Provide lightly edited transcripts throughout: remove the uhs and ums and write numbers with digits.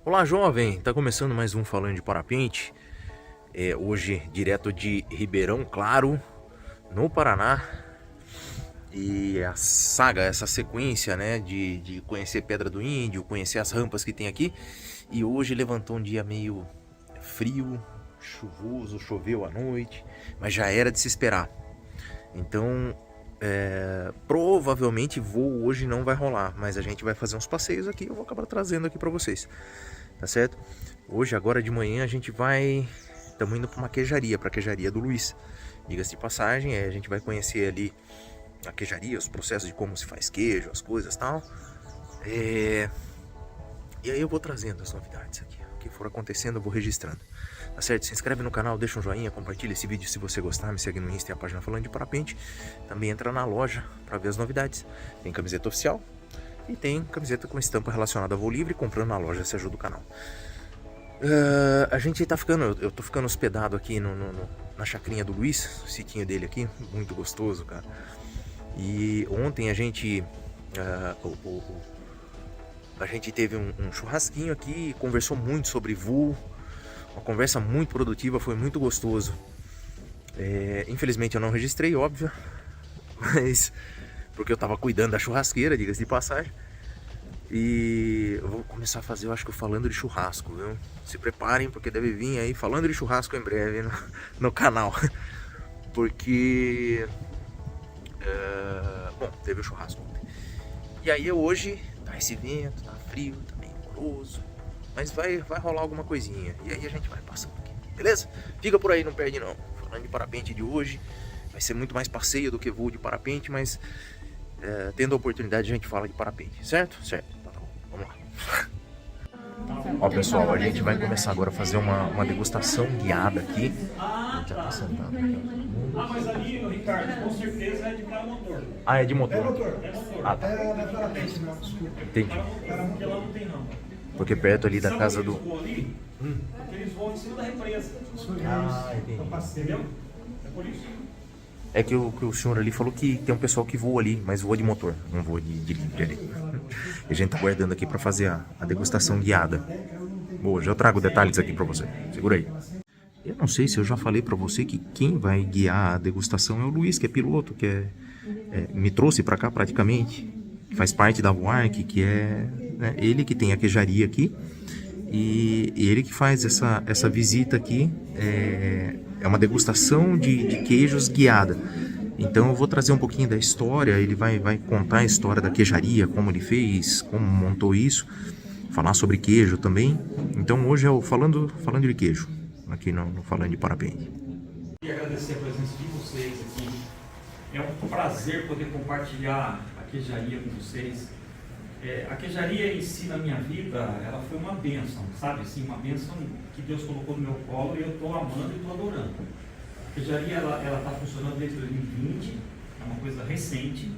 Olá, jovem! Tá começando mais um Falando de Parapente. Hoje, direto de Ribeirão Claro, no Paraná. E a saga, essa sequência, né, de conhecer Pedra do Índio, conhecer as rampas que tem aqui. E hoje levantou um dia meio frio, chuvoso, choveu à noite, mas já era de se esperar. Então, provavelmente voo hoje não vai rolar, mas a gente vai fazer uns passeios aqui. Eu vou acabar trazendo aqui pra vocês, tá certo? Hoje, agora de manhã, a gente estamos indo pra uma queijaria, pra queijaria do Luiz. Diga-se de passagem, a gente vai conhecer ali a queijaria, os processos de como se faz queijo, as coisas e tal. E aí eu vou trazendo as novidades aqui. O que for acontecendo eu vou registrando. Tá certo? Se inscreve no canal, deixa um joinha, compartilha esse vídeo se você gostar. Me segue no Insta e a página Falando de Parapente. Também entra na loja pra ver as novidades. Tem camiseta oficial e tem camiseta com estampa relacionada a voo livre. Comprando na loja você ajuda o canal. A gente tá ficando, eu tô ficando hospedado aqui na chacrinha do Luiz, o sitinho dele aqui, muito gostoso, cara. E ontem a gente teve um churrasquinho aqui, conversou muito sobre voo, uma conversa muito produtiva, foi muito gostoso. Infelizmente eu não registrei, óbvio, mas porque eu tava cuidando da churrasqueira, diga-se de passagem. E eu vou começar a fazer, eu acho que Falando de Churrasco, viu? Se preparem, porque deve vir aí Falando de Churrasco em breve no canal. Porque bom, teve o churrasco ontem. E aí hoje tá esse vento, tá frio, tá meio moroso, mas vai rolar alguma coisinha. E aí a gente vai passando aqui, beleza? Fica por aí, não perde não. Falando de parapente de hoje, vai ser muito mais passeio do que voo de parapente, mas tendo a oportunidade a gente fala de parapente, certo? Certo. Vamos lá. Ó, pessoal, a gente vai começar agora a fazer uma degustação guiada aqui. A gente já tá sentado. Mas ali, Ricardo, com certeza é de paramotor. Ah, é de motor? É motor. Ah, tá. Entendi. Porque lá não tem rampa. Porque perto ali da casa do... Ali, eles voam em cima da represa. Ah, entendi. Entendeu? É por isso. É que o senhor ali falou que tem um pessoal que voa ali, mas voa de motor, não voa de livre ali. E a gente tá guardando aqui pra fazer a degustação guiada. Boa, já trago detalhes aqui pra você. Segura aí. Eu não sei se eu já falei pra você que quem vai guiar a degustação é o Luiz, que é piloto, que me trouxe pra cá praticamente. Faz parte da Voark, que é ele que tem a queijaria aqui. E ele que faz essa visita aqui. É uma degustação de queijos guiada. Então eu vou trazer um pouquinho da história. Ele vai contar a história da queijaria, como ele fez, como montou isso. Falar sobre queijo também. Então hoje é o falando de queijo, aqui no Falando de Parapente. Queria agradecer a presença de vocês aqui. É um prazer poder compartilhar a queijaria com vocês. A queijaria em si na minha vida, ela foi uma bênção, sabe? Assim, uma bênção que Deus colocou no meu colo e eu estou amando e estou adorando. A queijaria, ela está funcionando desde 2020, é uma coisa recente.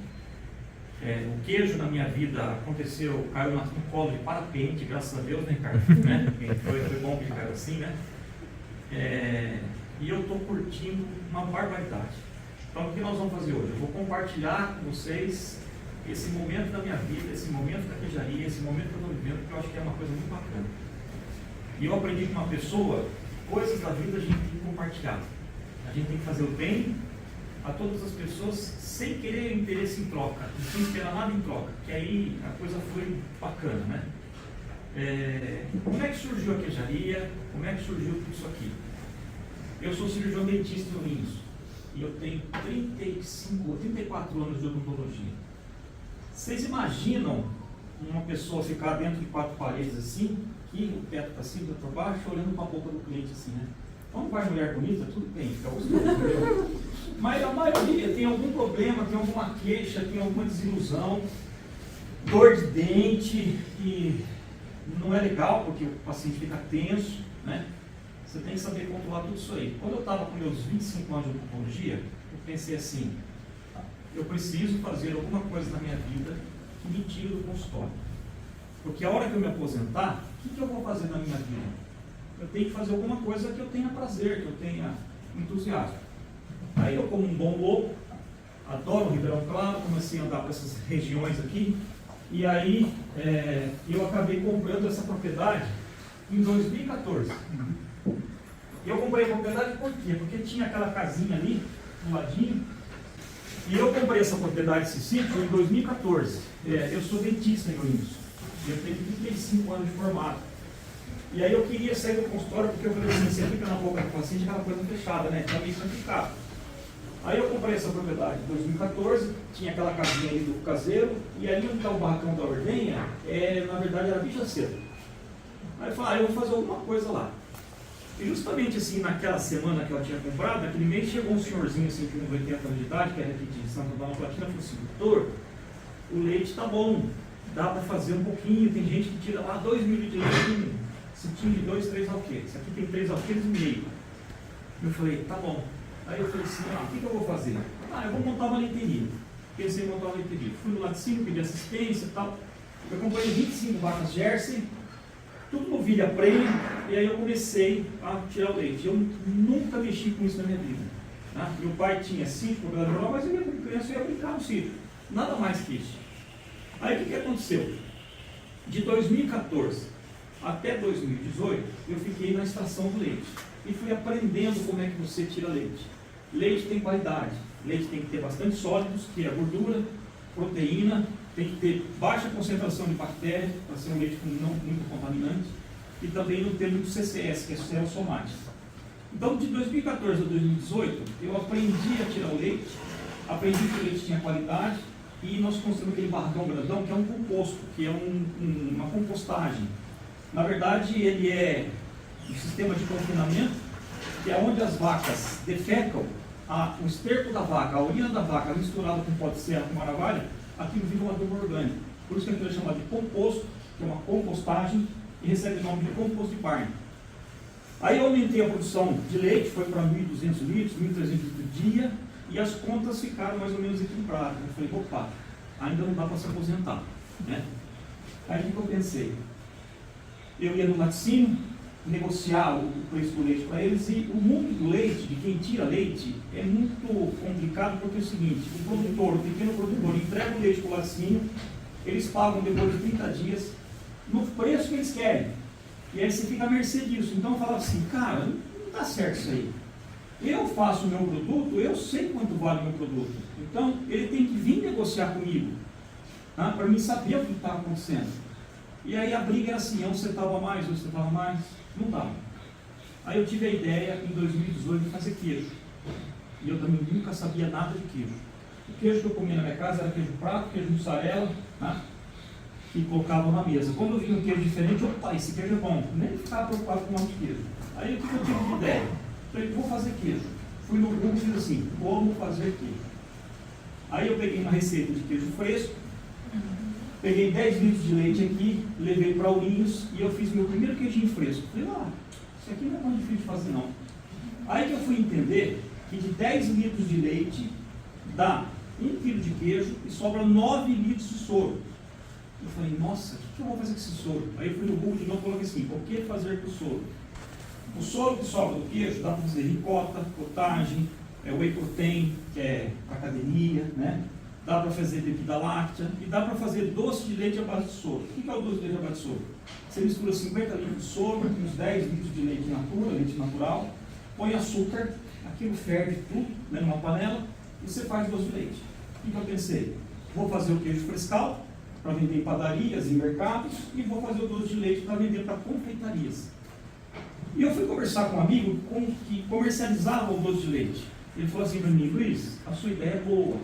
O queijo na minha vida aconteceu, caiu no colo de parapente, graças a Deus, né, Ricardo? Né? Foi bom que caiu assim, né? E eu estou curtindo uma barbaridade. Então, o que nós vamos fazer hoje? Eu vou compartilhar com vocês esse momento da minha vida, esse momento da queijaria, esse momento que eu estou vivendo, que eu acho que é uma coisa muito bacana. E eu aprendi com uma pessoa, coisas da vida a gente tem que compartilhar. A gente tem que fazer o bem a todas as pessoas sem querer interesse em troca, sem esperar nada em troca, que aí a coisa foi bacana, né? Como é que surgiu a queijaria? Como é que surgiu tudo isso aqui? Eu sou cirurgião dentista no Linhos e eu tenho 34 anos de odontologia. Vocês imaginam uma pessoa ficar dentro de 4 paredes assim, que o teto está assim, para baixo, olhando para a boca do cliente assim, né? Então vai mulher bonita, tudo bem, fica gostoso. Mas a maioria tem algum problema, tem alguma queixa, tem alguma desilusão, dor de dente, que não é legal porque o paciente fica tenso, né? Você tem que saber controlar tudo isso aí. Quando eu estava com meus 25 anos de odontologia, eu pensei assim, eu preciso fazer alguma coisa na minha vida que me tire do consultório. Porque a hora que eu me aposentar, o que eu vou fazer na minha vida? Eu tenho que fazer alguma coisa que eu tenha prazer, que eu tenha entusiasmo. Aí eu, como um bom louco, adoro o Ribeirão Claro, comecei a andar para essas regiões aqui, e aí eu acabei comprando essa propriedade em 2014. E eu comprei a propriedade por quê? Porque tinha aquela casinha ali, do ladinho, e eu comprei essa propriedade, esse sítio, em 2014. Eu sou dentista em Ourinhos, eu tenho 35 anos de formado. E aí eu queria sair do consultório, porque eu falei assim, você fica na boca do paciente, aquela coisa fechada, né? Então isso é complicado. Aí eu comprei essa propriedade em 2014, tinha aquela casinha ali do caseiro, e ali onde está o barracão da ordenha, na verdade era bichaceira. Aí eu falei, eu vou fazer alguma coisa lá. E justamente assim, naquela semana que ela tinha comprado, naquele mês chegou um senhorzinho assim, com uns 80 anos de idade, que era aqui de Santa Dona Platina, e falou assim, doutor, o leite tá bom, dá para fazer um pouquinho, tem gente que tira lá 2 mil litros de leite, cetim de 2, 3 alqueires, aqui tem 3 alqueires e meio. Eu falei, tá bom. Aí eu falei assim, o que eu vou fazer? Eu vou montar uma leiteria. Pensei em montar uma leiteria. Fui no laticínio, pedi assistência e tal. Eu comprei 25 vacas Jersey, tudo novilha prenha, e aí eu comecei a tirar o leite. Eu nunca mexi com isso na minha vida. Tá? Meu pai tinha sítio, propriedade rural, mas eu ia como criança, eu ia brincar no sítio. Nada mais que isso. Aí o que aconteceu? De 2014 até 2018, eu fiquei na estação do leite. E fui aprendendo como é que você tira leite. Leite tem qualidade. Leite tem que ter bastante sólidos, que é gordura, proteína, tem que ter baixa concentração de bactéria, para ser um leite não muito contaminante, e também não ter muito CCS, que é sucero somático. Então, de 2014 a 2018, eu aprendi a tirar o leite, aprendi que o leite tinha qualidade, e nós construímos aquele barracão grandão, que é um composto, que é uma compostagem. Na verdade, ele é um sistema de confinamento, que é onde as vacas defecam, o esterco da vaca, a urina da vaca misturada com pó de serra, com maravilha, aquilo vira um adubo orgânico. Por isso que aquilo é chamado de composto, que é uma compostagem, e recebe o nome de composto de Barney. Aí eu aumentei a produção de leite, foi para 1.200 litros, 1.300 litros por dia, e as contas ficaram mais ou menos equilibradas. Eu falei, opa, ainda não dá para se aposentar. Né? Aí o que eu pensei? Eu ia no laticínio, negociar o preço do leite para eles, e o mundo do leite, de quem tira leite, é muito complicado, porque é o seguinte, o produtor, o pequeno produtor, entrega o leite para o laticínio, eles pagam depois de 30 dias, no preço que eles querem, e aí você fica à mercê disso. Então eu falava assim, cara, não dá certo isso aí, eu faço o meu produto, eu sei quanto vale o meu produto, então ele tem que vir negociar comigo, tá? Para mim saber o que está acontecendo. E aí a briga era assim, um centavo a mais, 2 centavos a mais, não dava. Aí eu tive a ideia, em 2018, de fazer queijo. E eu também nunca sabia nada de queijo. O queijo que eu comia na minha casa era queijo prato, queijo mussarela, né? E colocava na mesa. Quando eu vi um queijo diferente, opa, esse queijo é bom. Nem ficava preocupado com o nome de queijo. Aí o que eu tive de ideia? Falei, vou fazer queijo. Fui no Google e fiz assim, como fazer queijo. Aí eu peguei uma receita de queijo fresco, peguei 10 litros de leite aqui, levei para Ourinhos e eu fiz meu primeiro queijinho fresco. Falei, isso aqui não é tão difícil de fazer não. Aí que eu fui entender que de 10 litros de leite dá 1 quilo de queijo e sobra 9 litros de soro. Eu falei, nossa, o que eu vou fazer com esse soro? Aí eu fui no Google de novo e coloquei assim, o que fazer com o soro? O soro que sobra do queijo dá para fazer ricota, cottage, whey protein, que é para academia, né? Dá para fazer bebida láctea e dá para fazer doce de leite à base de soro. O que é o doce de leite à base de soro? Você mistura 50 litros de soro, uns 10 litros de leite natura, leite natural, põe açúcar, aquilo ferve tudo, né, numa panela e você faz doce de leite. O que eu pensei? Vou fazer o queijo frescal para vender em padarias, em mercados, e vou fazer o doce de leite para vender para confeitarias. E eu fui conversar com um amigo que comercializava o doce de leite. Ele falou assim para mim, Luiz, a sua ideia é boa.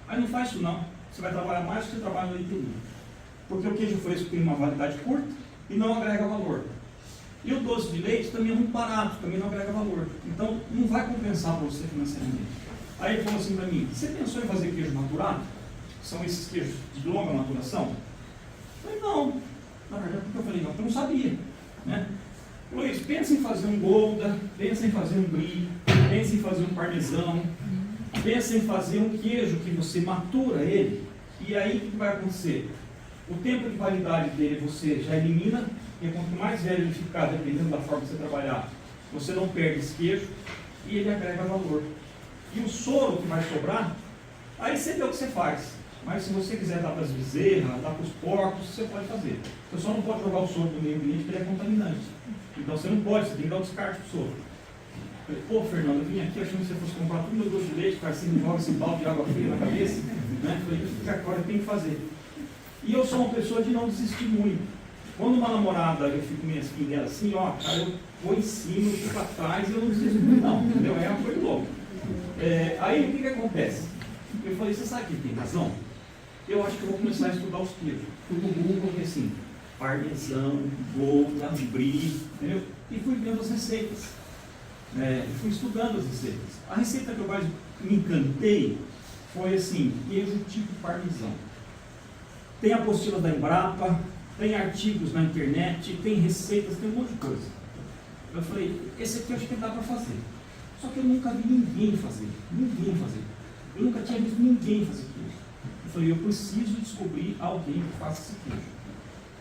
Aí não faz isso não, você vai trabalhar mais do que você trabalha na leiteria. Porque o queijo fresco tem uma validade curta e não agrega valor. E o doce de leite também é muito barato, também não agrega valor. Então não vai compensar para você financeiramente. Aí ele falou assim para mim, você pensou em fazer queijo maturado? São esses queijos de longa maturação? Eu falei, não. Na verdade, porque eu falei, não, porque eu não sabia. Né? Luiz, pensa em fazer um Gouda, pensa em fazer um Brie, pensa em fazer um parmesão, pensa em fazer um queijo que você matura ele, e aí o que vai acontecer? O tempo de validade dele você já elimina, e quanto mais velho ele ficar, dependendo da forma que você trabalhar, você não perde esse queijo, e ele agrega valor. E o soro que vai sobrar, aí você vê o que você faz. Mas se você quiser dar para as bezerras, dar para os porcos, você pode fazer. Você só não pode jogar o soro no meio ambiente, porque ele é contaminante. Então você não pode, você tem que dar o descarte para o soro. Eu falei, pô, Fernando, eu vim aqui achando que você fosse comprar tudo meu doce de leite, cara, você me joga esse balde de água fria na cabeça. Né? Eu falei, isso que agora tem que fazer. E eu sou uma pessoa de não desistir muito. Quando uma namorada, eu fico meio assim dela assim, ó, cara, eu vou em cima, eu fico atrás, eu não desisto muito não, entendeu? É uma coisa louca. Aí o que acontece? Eu falei, você sabe que tem razão? Eu acho que eu vou começar a estudar os queijos. Fui no Google, porque assim, parmesão, gouda, brie, entendeu? E fui vendo as receitas. Fui estudando as receitas. A receita que eu mais me encantei foi assim, queijo tipo parmesão. Tem apostila da Embrapa, tem artigos na internet, tem receitas, tem um monte de coisa. Eu falei, esse aqui eu acho que dá para fazer. Só que eu nunca vi ninguém fazer. Eu nunca tinha visto ninguém fazer queijo. Eu falei, eu preciso descobrir alguém que faça esse queijo.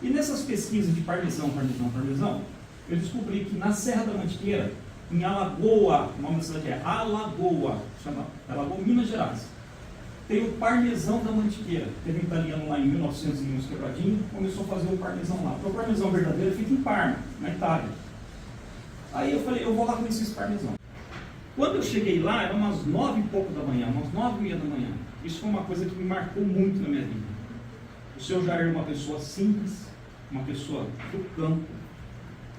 E nessas pesquisas de parmesão, eu descobri que na Serra da Mantiqueira, em Alagoa, o nome da cidade é Alagoa, chama Alagoa, Minas Gerais, tem o parmesão da Mantiqueira. Teve um italiano lá em 1900 e uns quebradinho, começou a fazer o parmesão lá. Porque o parmesão verdadeiro fica em Parma, na Itália. Aí eu falei, eu vou lá conhecer esse parmesão. Quando eu cheguei lá, eram umas 9 e pouco da manhã, umas 9h30 da manhã. Isso foi uma coisa que me marcou muito na minha vida. O seu Jair é uma pessoa simples, uma pessoa do campo,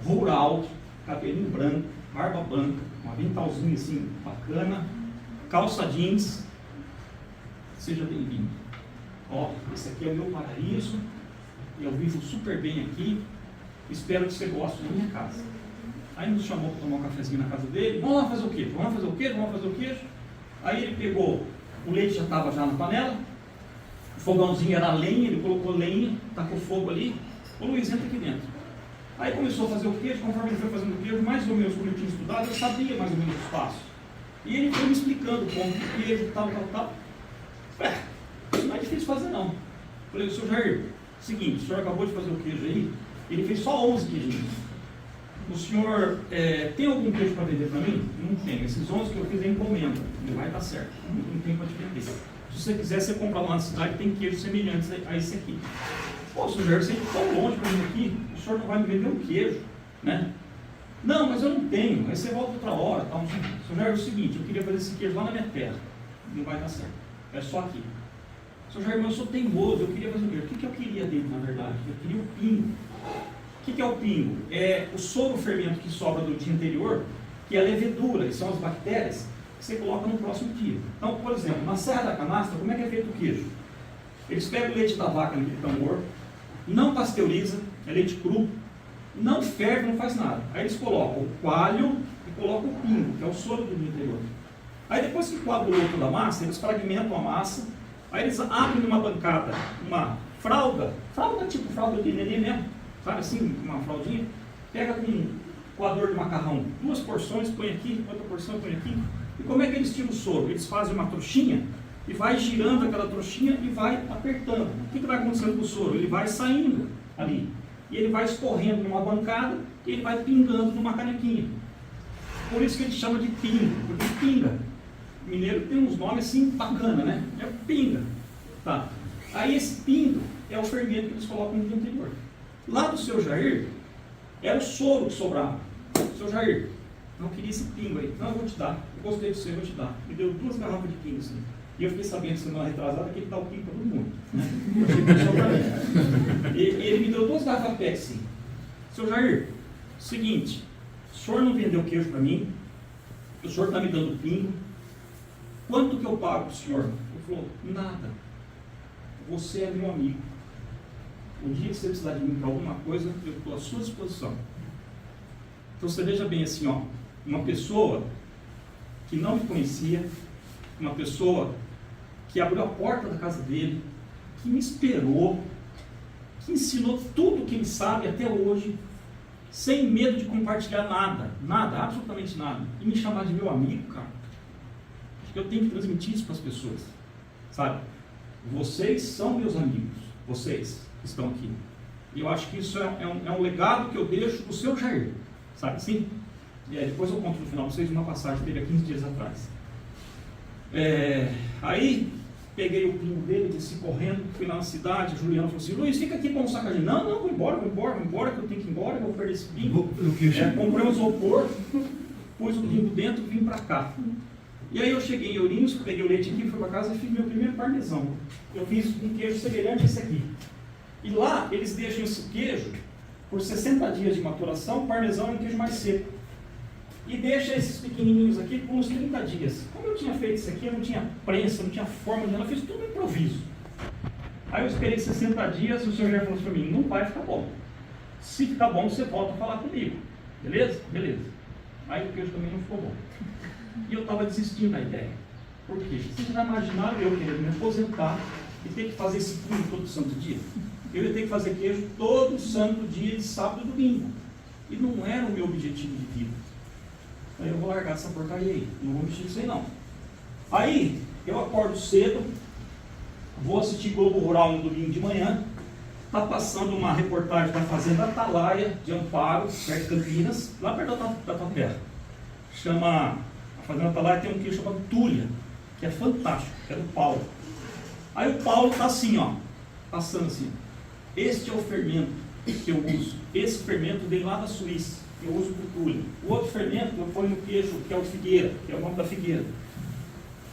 rural, cabelinho branco, barba branca, um aventalzinho assim, bacana, calça jeans. Seja bem-vindo. Ó, esse aqui é o meu paraíso, eu vivo super bem aqui, espero que você goste da minha casa. Aí nos chamou para tomar um cafezinho na casa dele, vamos lá fazer o quê? Vamos fazer o queijo? Aí ele pegou, o leite já estava já na panela, o fogãozinho era lenha, ele colocou lenha, tacou fogo ali, o Luiz entra aqui dentro. Aí começou a fazer o queijo, conforme ele foi fazendo o queijo, mais ou menos como eu tinha estudado, eu sabia mais ou menos os passos. E ele foi me explicando como o queijo, tal. Isso não é difícil fazer não. Falei, seu Jair, seguinte, o senhor acabou de fazer o queijo aí, ele fez só 11 queijinhos. O senhor tem algum queijo para vender para mim? Não tem. Esses 11 que eu fiz é encomenda. Não vai dar certo. Não tem para te vender. Se você quiser, você compra lá na cidade, tem queijos semelhantes a esse aqui. Pô, seu Jair, você é tão longe para mim aqui, o senhor não vai me vender um queijo, né? Não, mas eu não tenho. Aí você volta outra hora. Tal. Seu Jair, é o seguinte, eu queria fazer esse queijo lá na minha terra. Não vai dar certo. É só aqui. Seu Jair, mas eu sou teimoso, eu queria fazer o queijo. O que eu queria dele, na verdade? Eu queria o pingo. O que é o pingo? É o soro fermento que sobra do dia anterior, que é a levedura, que são as bactérias que você coloca no próximo dia. Então, por exemplo, na Serra da Canastra, como é que é feito o queijo? Eles pegam o leite da vaca naquele tambor, não pasteuriza, é leite cru, não ferve, não faz nada. Aí eles colocam o coalho e colocam o pingo, que é o soro do dia anterior. Aí depois que coagulou toda a massa, eles fragmentam a massa, aí eles abrem numa bancada uma fralda tipo fralda de neném mesmo, sabe assim, uma fraldinha, pega com um coador de macarrão, 2 porções, põe aqui, outra porção põe aqui. E como é que eles tiram o soro? Eles fazem uma trouxinha e vai girando aquela trouxinha e vai apertando. O que vai acontecendo com o soro? Ele vai saindo ali. E ele vai escorrendo numa bancada e ele vai pingando numa canequinha. Por isso que a gente chama de pingo, porque pinga. O mineiro tem uns nomes assim bacana, né? É pinga. Tá. Aí esse pingo é o fermento que eles colocam no dia anterior. Lá do seu Jair, era o soro que sobrava. Seu Jair, não queria esse pingo aí. Não, eu vou te dar. Eu gostei de você, eu vou te dar. Me deu 2 garrafas de pingo assim. E eu fiquei sabendo semana retrasada que ele dá o pingo para todo mundo. Eu achei que só para mim. E ele me deu 2 garrafas Pepsi. Seu Jair, seguinte, o senhor não vendeu queijo para mim, o senhor está me dando pingo, quanto que eu pago para o senhor? Ele falou, nada. Você é meu amigo. O dia que você precisar de mim para alguma coisa, eu estou à sua disposição. Então você veja bem assim, ó, uma pessoa que não me conhecia, uma pessoa que abriu a porta da casa dele, que me esperou, que ensinou tudo o que ele sabe até hoje, sem medo de compartilhar nada, absolutamente nada, e me chamar de meu amigo, cara. Acho que eu tenho que transmitir isso para as pessoas, sabe? Vocês são meus amigos, vocês que estão aqui. E eu acho que isso é um legado que eu deixo para o seu Jair, sabe assim? Depois eu conto no final para vocês uma passagem que teve há 15 dias atrás. Aí, peguei o primo dele, desci correndo, fui lá na cidade, o Juliano falou assim, Luiz, fica aqui para almoçar com a gente. Não, vou embora, que eu tenho que ir embora, eu vou perder esse pingo. Comprei um isopor, pus o pingo dentro e vim para cá. E aí eu cheguei em Ourinhos, peguei o leite aqui, fui para casa e fiz meu primeiro parmesão. Eu fiz um queijo semelhante a esse aqui. E lá eles deixam esse queijo por 60 dias de maturação, o parmesão é um queijo mais seco. E deixa esses pequenininhos aqui por uns 30 dias. Como eu tinha feito isso aqui, eu não tinha prensa, não tinha forma de nada, eu fiz tudo improviso. Aí eu esperei 60 dias e o senhor já falou para mim, não vai ficar bom. Se ficar bom, você volta a falar comigo. Beleza? Beleza. Aí o queijo também não ficou bom. E eu estava desistindo da ideia. Por quê? Vocês já imaginaram eu querendo me aposentar e ter que fazer esse queijo todo santo dia? Eu ia ter que fazer queijo todo santo dia, de sábado e domingo. E não era o meu objetivo de vida. Aí eu vou largar essa porcaria aí, não vou mexer nisso aí não. Aí eu acordo cedo, vou assistir Globo Rural no domingo de manhã, está passando uma reportagem da Fazenda Atalaia, de Amparo, perto de Campinas, lá perto da tua terra. A Fazenda Atalaia tem um queijo chamado Túlia, que é fantástico, é do Paulo. Aí o Paulo está assim, ó, passando assim, este é o fermento que eu uso, esse fermento vem lá da Suíça. Eu uso para o Túlia. O outro fermento eu ponho no queijo, que é o Figueira, que é o nome da figueira.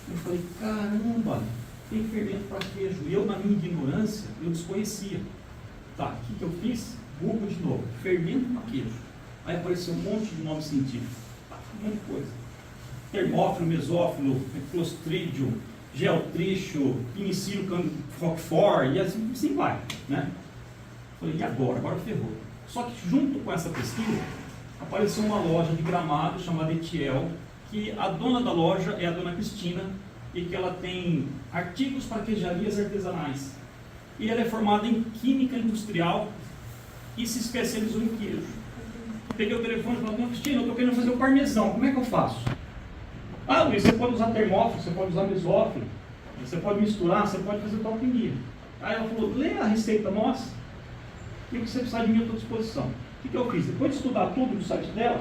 Eu falei, caramba, tem fermento para queijo. E eu, na minha ignorância, eu desconhecia. Tá, o que eu fiz? Google de novo, fermento para queijo. Aí apareceu um monte de nome científico. Tá, um monte de coisa. Termófilo, mesófilo, clostridium, geotricho, penicillium roquefort, e assim vai, né? Falei, e agora? Agora ferrou. Só que junto com essa pesquisa, apareceu uma loja de Gramado chamada Etiel, que a dona da loja é a dona Cristina, e que ela tem artigos para queijarias artesanais. E ela é formada em Química Industrial e se especializou em queijo. Peguei o telefone e falei, dona Cristina, eu estou querendo fazer o parmesão, como é que eu faço? Ah, Luiz, você pode usar termófilo, você pode usar mesófilo, você pode misturar, você pode fazer tal pinguilha. Aí ela falou, lê a receita nossa, e o que você precisar de mim, eu estou à disposição. O que eu fiz? Depois de estudar tudo no site dela,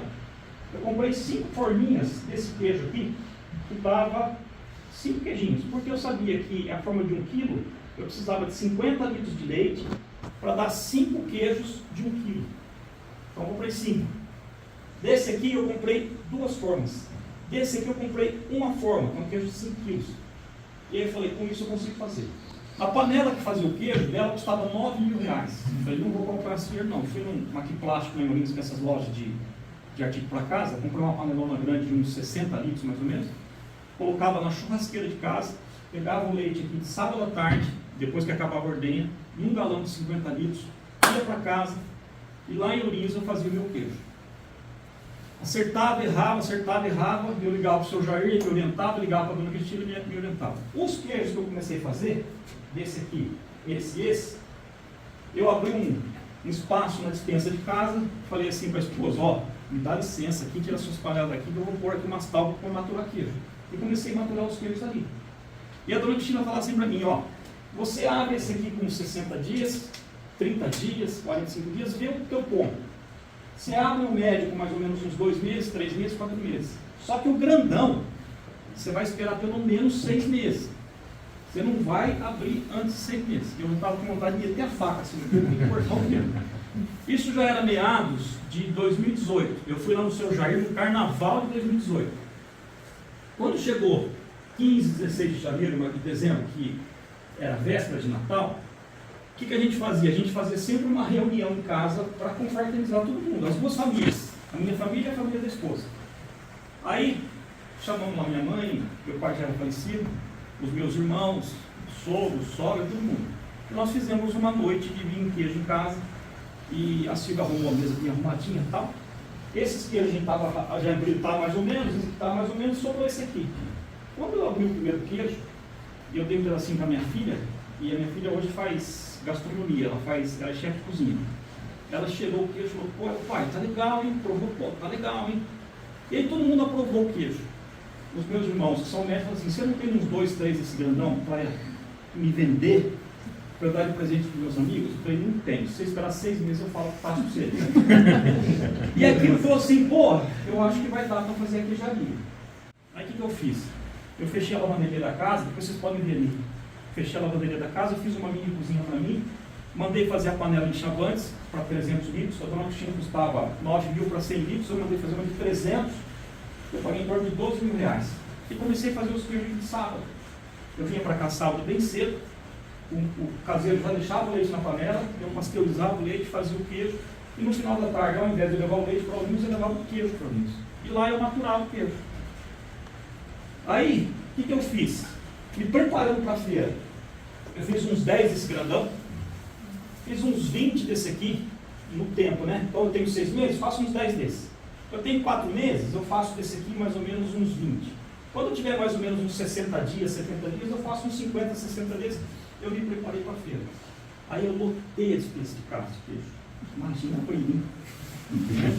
eu comprei 5 forminhas desse queijo aqui, que dava 5 queijinhos, porque eu sabia que a forma de 1 quilo, eu precisava de 50 litros de leite para dar 5 queijos de 1 quilo. Então eu comprei 5. Desse aqui eu comprei 2 formas. Desse aqui eu comprei uma forma, que é um queijo de 5 quilos. E aí eu falei, com isso eu consigo fazer. A panela que fazia o queijo dela custava R$9.000. Eu falei, não vou comprar esse dinheiro não. Eu fui num Maquiplástico, em Ourinhos, nessas lojas de artigo para casa, comprei uma panelona grande de uns 60 litros mais ou menos, colocava na churrasqueira de casa, pegava o leite aqui de sábado à tarde, depois que acabava a ordenha, em 1 galão de 50 litros, ia para casa, e lá em Ourinhos eu fazia o meu queijo. Acertava, errava, eu ligava para o seu Jair, ele me orientava, ligava para a dona Cristina, ele me orientava. Os queijos que eu comecei a fazer, desse aqui, esse e esse, eu abri um espaço na despensa de casa, falei assim para a esposa, ó, me dá licença aqui, tira suas panelas daqui, que eu vou pôr aqui umas tábuas para maturar queijo. E comecei a maturar os queijos ali. E a dona Cristina falava assim para mim, ó, você abre esse aqui com 60 dias, 30 dias, 45 dias, vê o que eu ponho. Você abre o médio com mais ou menos uns 2 meses, 3 meses, 4 meses. Só que o grandão, você vai esperar pelo menos 6 meses. Você não vai abrir antes de 6 meses. Eu não estava com vontade de meter a faca, assim, tem que cortar o dedo. Isso já era meados de 2018. Eu fui lá no seu Jair no carnaval de 2018. Quando chegou 15, 16 de janeiro, de dezembro, que era véspera de Natal, o que a gente fazia? A gente fazia sempre uma reunião em casa para confraternizar todo mundo, as 2 famílias, a minha família e a família da esposa. Aí, chamamos lá minha mãe, meu pai já era falecido, os meus irmãos, sogro, sogra, todo mundo. E nós fizemos uma noite de vinho e queijo em casa, e a Silvia arrumou a mesa bem arrumadinha e tal. Esses queijos a gente já embrulhava mais ou menos, esse que estava mais ou menos, sobrou esse aqui. Quando eu abri o primeiro queijo, e eu dei um pedacinho para minha filha, e a minha filha hoje faz gastronomia, ela é chefe de cozinha. Ela chegou o queijo e falou, pô, pai, tá legal, hein? Provou, pô, tá legal, hein? E aí todo mundo aprovou o queijo. Os meus irmãos, que são médicos, falaram assim, você não tem uns 2, 3 desse grandão para me vender, para eu dar de presente para os meus amigos? Eu falei, não tenho. Se você esperar 6 meses, eu falo, faço para você. E aquilo falou assim, pô, eu acho que vai dar para fazer a queijaria. Aí o que eu fiz? Eu fechei a lavanderia da casa, depois vocês podem ver ali. fechei a lavanderia da casa, fiz uma mini cozinha para mim, mandei fazer a panela de chavantes para 300 litros, a dona Cristina custava 9 mil para 100 litros, eu mandei fazer uma de 300, eu paguei em torno de 12 mil reais. E comecei a fazer os queijos de sábado. Eu vinha para cá sábado bem cedo, o caseiro já deixava o leite na panela, eu pasteurizava o leite, fazia o queijo, e no final da tarde, ao invés de levar o leite para o Linus, eu levava o queijo para o Linus. E lá eu maturava o queijo. Aí, o que eu fiz? Me preparando para a feira. Eu fiz uns 10 desse grandão, fiz uns 20 desse aqui, no tempo, né? Então eu tenho 6 meses, faço uns 10 desses. Eu tenho 4 meses, eu faço desse aqui mais ou menos uns 20. Quando eu tiver mais ou menos uns 60 dias, 70 dias, eu faço uns 50, 60 dias, eu me preparei para a feira. Aí eu lotei a despesa de casa de queijo. Imagina para mim.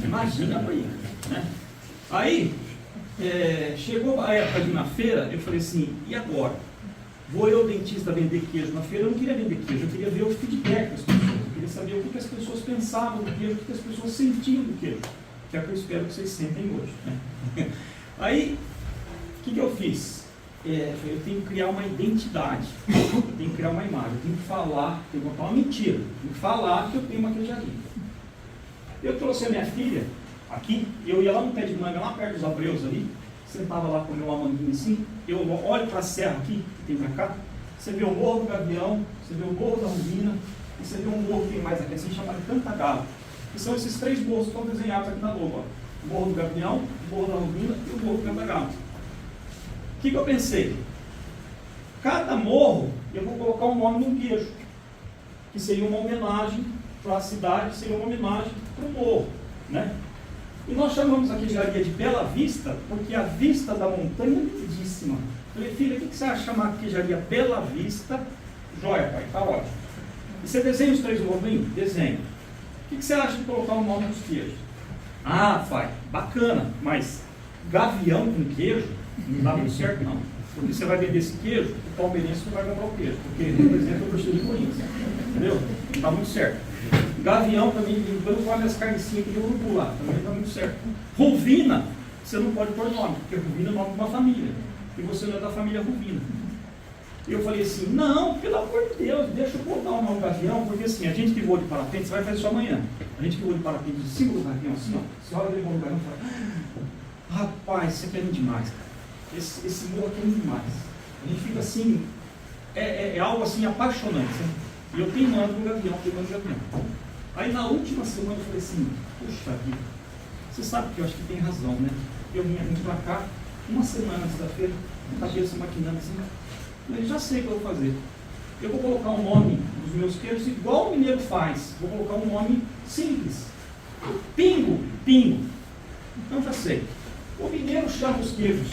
Imagina para mim. Né? Aí, chegou a época de ir na feira, eu falei assim, e agora? Vou eu, dentista, vender queijo na feira? Eu não queria vender queijo, eu queria ver o feedback das pessoas. Eu queria saber o que as pessoas pensavam do queijo, o que as pessoas sentiam do queijo. Que é o que eu espero que vocês sentem hoje. Né? Aí, o que eu fiz? Eu tenho que criar uma identidade, eu tenho que criar uma imagem, eu tenho que falar, tenho que contar uma mentira, eu tenho que falar que eu tenho uma queijaria. Eu trouxe a minha filha aqui, eu ia lá no pé de manga, lá perto dos Abreus ali, sentava lá comer uma manguinha assim, eu olho para a serra aqui, que tem para cá, você vê o Morro do Gavião, você vê o Morro da Rubina, e você vê um morro que tem mais aqui, assim, chamado Cantagalo, que são esses 3 morros que estão desenhados aqui na logo, ó. O Morro do Gavião, o Morro da Rubina e o Morro do Cantagalo. O que eu pensei? Cada morro eu vou colocar um nome num queijo, que seria uma homenagem para a cidade, seria uma homenagem para o morro, né? E nós chamamos a queijaria de Bela Vista, porque a vista da montanha é lindíssima. Eu falei, filha, o que você acha de chamar a queijaria Bela Vista? Joia, pai, tá ótimo. E você desenha os 3 morrinhos? Desenho. O que você acha de colocar o nome dos queijos? Ah, pai, bacana, mas gavião com queijo? Não dá muito certo, não. Porque você vai vender esse queijo, o palmeirense não vai comprar o queijo, porque ele representa o torcedor de Corinthians. Entendeu? Não dá muito certo. Gavião também, quando come as carnicinhas que tem urubu lá, também não dá muito certo. Ruvina, você não pode pôr nome, porque Ruvina é o nome de uma família. E você não é da família Ruvina. E eu falei assim, não, pelo amor de Deus, deixa eu botar o nome do gavião, porque assim, a gente que voa de parapente, você vai fazer isso amanhã. A gente que voa de parapente de cima do gavião, assim, ó, você olha no gavião e fala, rapaz, isso aqui é lindo demais, cara. Esse morro aqui é lindo demais. A gente fica assim, é algo assim apaixonante. Sabe? E eu teimando no gavião, teimando no gavião. Aí na última semana eu falei assim, puxa vida, você sabe que eu acho que tem razão, né? Eu vim pra cá, uma semana antes da feira, cabeça maquinando assim, eu já sei o que eu vou fazer. Eu vou colocar um nome dos meus queijos igual o mineiro faz. Vou colocar um nome simples. Pingo, pingo. Então já sei. O mineiro chama os queijos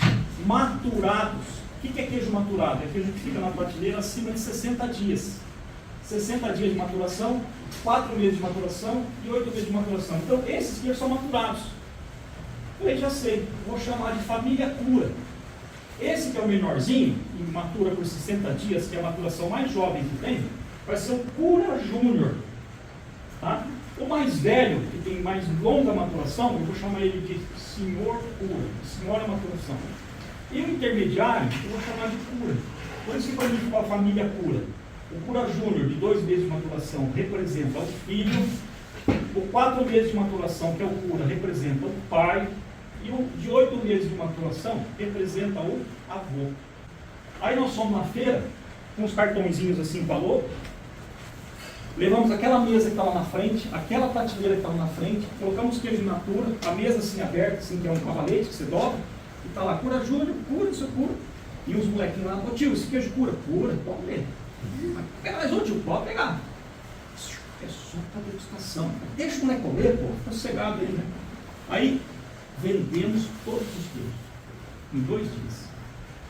maturados. O que é queijo maturado? É queijo que fica na prateleira acima de 60 dias. 60 dias de maturação, 4 meses de maturação e 8 meses de maturação. Então esses queijos são maturados. Eu já sei. Vou chamar de família cura. Esse que é o menorzinho, que matura por 60 dias, que é a maturação mais jovem que tem, vai ser o Cura Júnior. Tá? O mais velho, que tem mais longa maturação, eu vou chamar ele de Senhor Cura, Senhora Maturação. E o intermediário, eu vou chamar de Cura. Por isso que quando a gente fala família Cura, o Cura Júnior, de 2 meses de maturação, representa o filho, o 4 meses de maturação, que é o Cura, representa o pai, e o de 8 meses de maturação representa o avô. Aí nós fomos na feira, com os cartõezinhos assim, valor, levamos aquela mesa que estava na frente, aquela prateleira que estava na frente, colocamos queijo in natura, a mesa assim aberta, assim, que é um cavalete que você dobra, e está lá, Cura Júnior, cura, isso cura. E os molequinhos lá, ô tio, esse queijo cura? Cura, pode ler. Pega mais um, tio, pode pegar. É só para degustação. Deixa o moleque comer, pô, fica sossegado aí, né? Aí, vendemos todos os queijos, em 2 dias.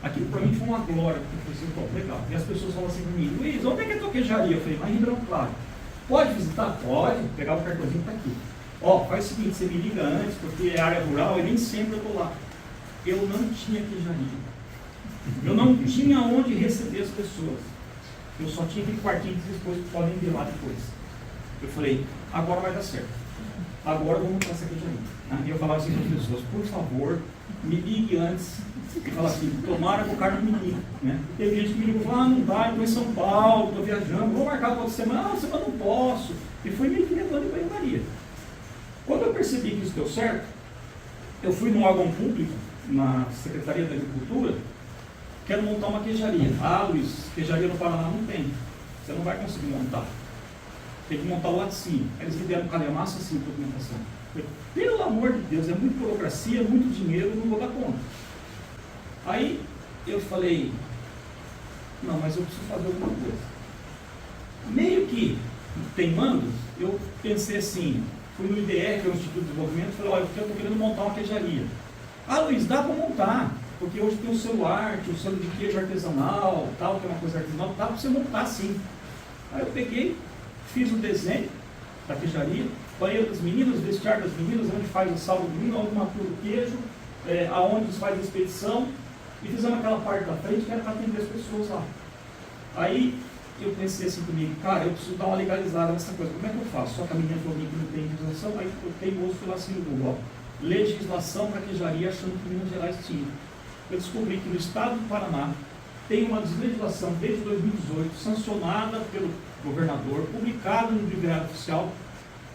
Aquilo para mim foi uma glória, porque eu falei assim, legal. E as pessoas falam assim para mim, Luiz, onde é que é a tua queijaria? Eu falei, lá em Ribeirão Claro. Pode visitar? Pode. Pegar o cartãozinho está aqui. Ó, faz o seguinte, você me liga antes, porque é área rural e nem sempre eu estou lá. Eu não tinha queijaria. Eu não tinha onde receber as pessoas. Eu só tinha aquele quartinho que depois podem ver lá depois. Eu falei, agora vai dar certo. Agora vamos para essa queijaria. E eu falava assim para as pessoas, por favor, me ligue antes e fala assim, tomara que o cara me ligue, né? Teve gente que me ligou e falou, não dá, eu estou em São Paulo, estou viajando, vou marcar outra semana, semana não posso. E foi meio que levando em banho-maria. Quando eu percebi que isso deu certo, eu fui num órgão público, na Secretaria da Agricultura, quero montar uma queijaria. Ah, Luiz, queijaria no Paraná não tem. Você não vai conseguir montar. Tem que montar o laticínio. Eles me deram calhamaço assim, documentação. Eu, pelo amor de Deus, é muita burocracia, muito dinheiro, eu não vou dar conta. Aí eu falei, não, mas eu preciso fazer alguma coisa. Meio que teimando, eu pensei assim, fui no IDR, que é o Instituto de Desenvolvimento, e falei, olha, eu estou querendo montar uma queijaria. Ah, Luiz, dá para montar, porque hoje tem o selo arte, o selo de queijo artesanal, tal, que é uma coisa artesanal, dá para você montar sim. Aí eu peguei, fiz o desenho da queijaria, banheiro das meninas, vestiário das meninas, onde faz o sal do vinho, onde matura o queijo, aonde faz a expedição, e fizemos aquela parte da frente que era para atender as pessoas lá. Aí eu pensei assim comigo, cara, eu preciso dar uma legalizada nessa coisa, como é que eu faço? Só que a menina falou que não tem legislação, aí eu teimoso, fui lá assim no Google, ó, legislação para queijaria, achando que Minas Gerais tinha. Eu descobri que no estado do Paraná tem uma legislação desde 2018, sancionada pelo governador, publicada no Diário Oficial,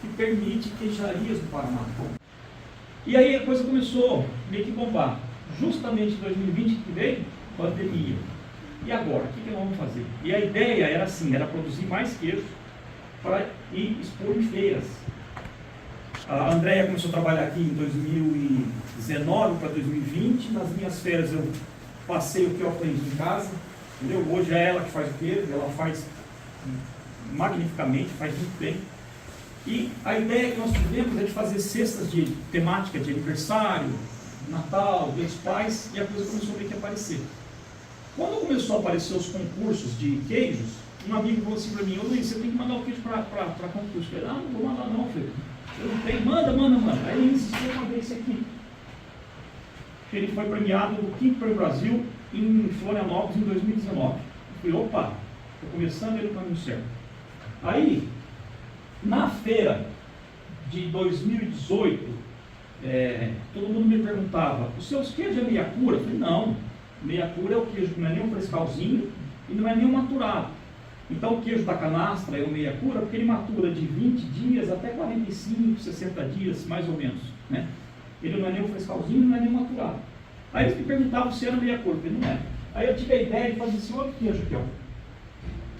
que permite queijarias do Paraná. E aí a coisa começou meio que bombar. Justamente em 2020 que veio, pandemia. E agora, o que nós vamos fazer? E a ideia era assim, era produzir mais queijo para ir expor em feiras. A Andréia começou a trabalhar aqui em 2019 para 2020. Nas minhas férias eu passei o que eu aprendi em casa. Entendeu? Hoje é ela que faz o queijo, ela faz magnificamente, faz muito bem. E a ideia que nós tivemos é de fazer cestas de temática de aniversário, Natal, Dia dos Pais, e a coisa começou a meio que aparecer. Quando começou a aparecer os concursos de queijos, um amigo falou assim para mim, ô Luiz, você tem que mandar o queijo para concurso. Eu falei, não vou mandar não, filho. Eu não tenho, manda. Aí ele insistiu, eu mandei esse aqui. Ele foi premiado no 5º Prêmio Brasil em Florianópolis em 2019. Eu falei, opa, estou começando ele no caminho certo. Aí, na feira de 2018, todo mundo me perguntava, os seus queijos é meia cura? Eu falei, não, meia cura é o queijo que não é nem um frescalzinho e não é nem um maturado. Então o queijo da canastra é o meia cura porque ele matura de 20 dias até 45, 60 dias, mais ou menos, né? Ele não é nem um frescalzinho, não é nem um maturado. Aí eles me perguntavam se era meia cura, eu falei, não é. Aí eu tive a ideia de fazer esse outro queijo aqui, ó.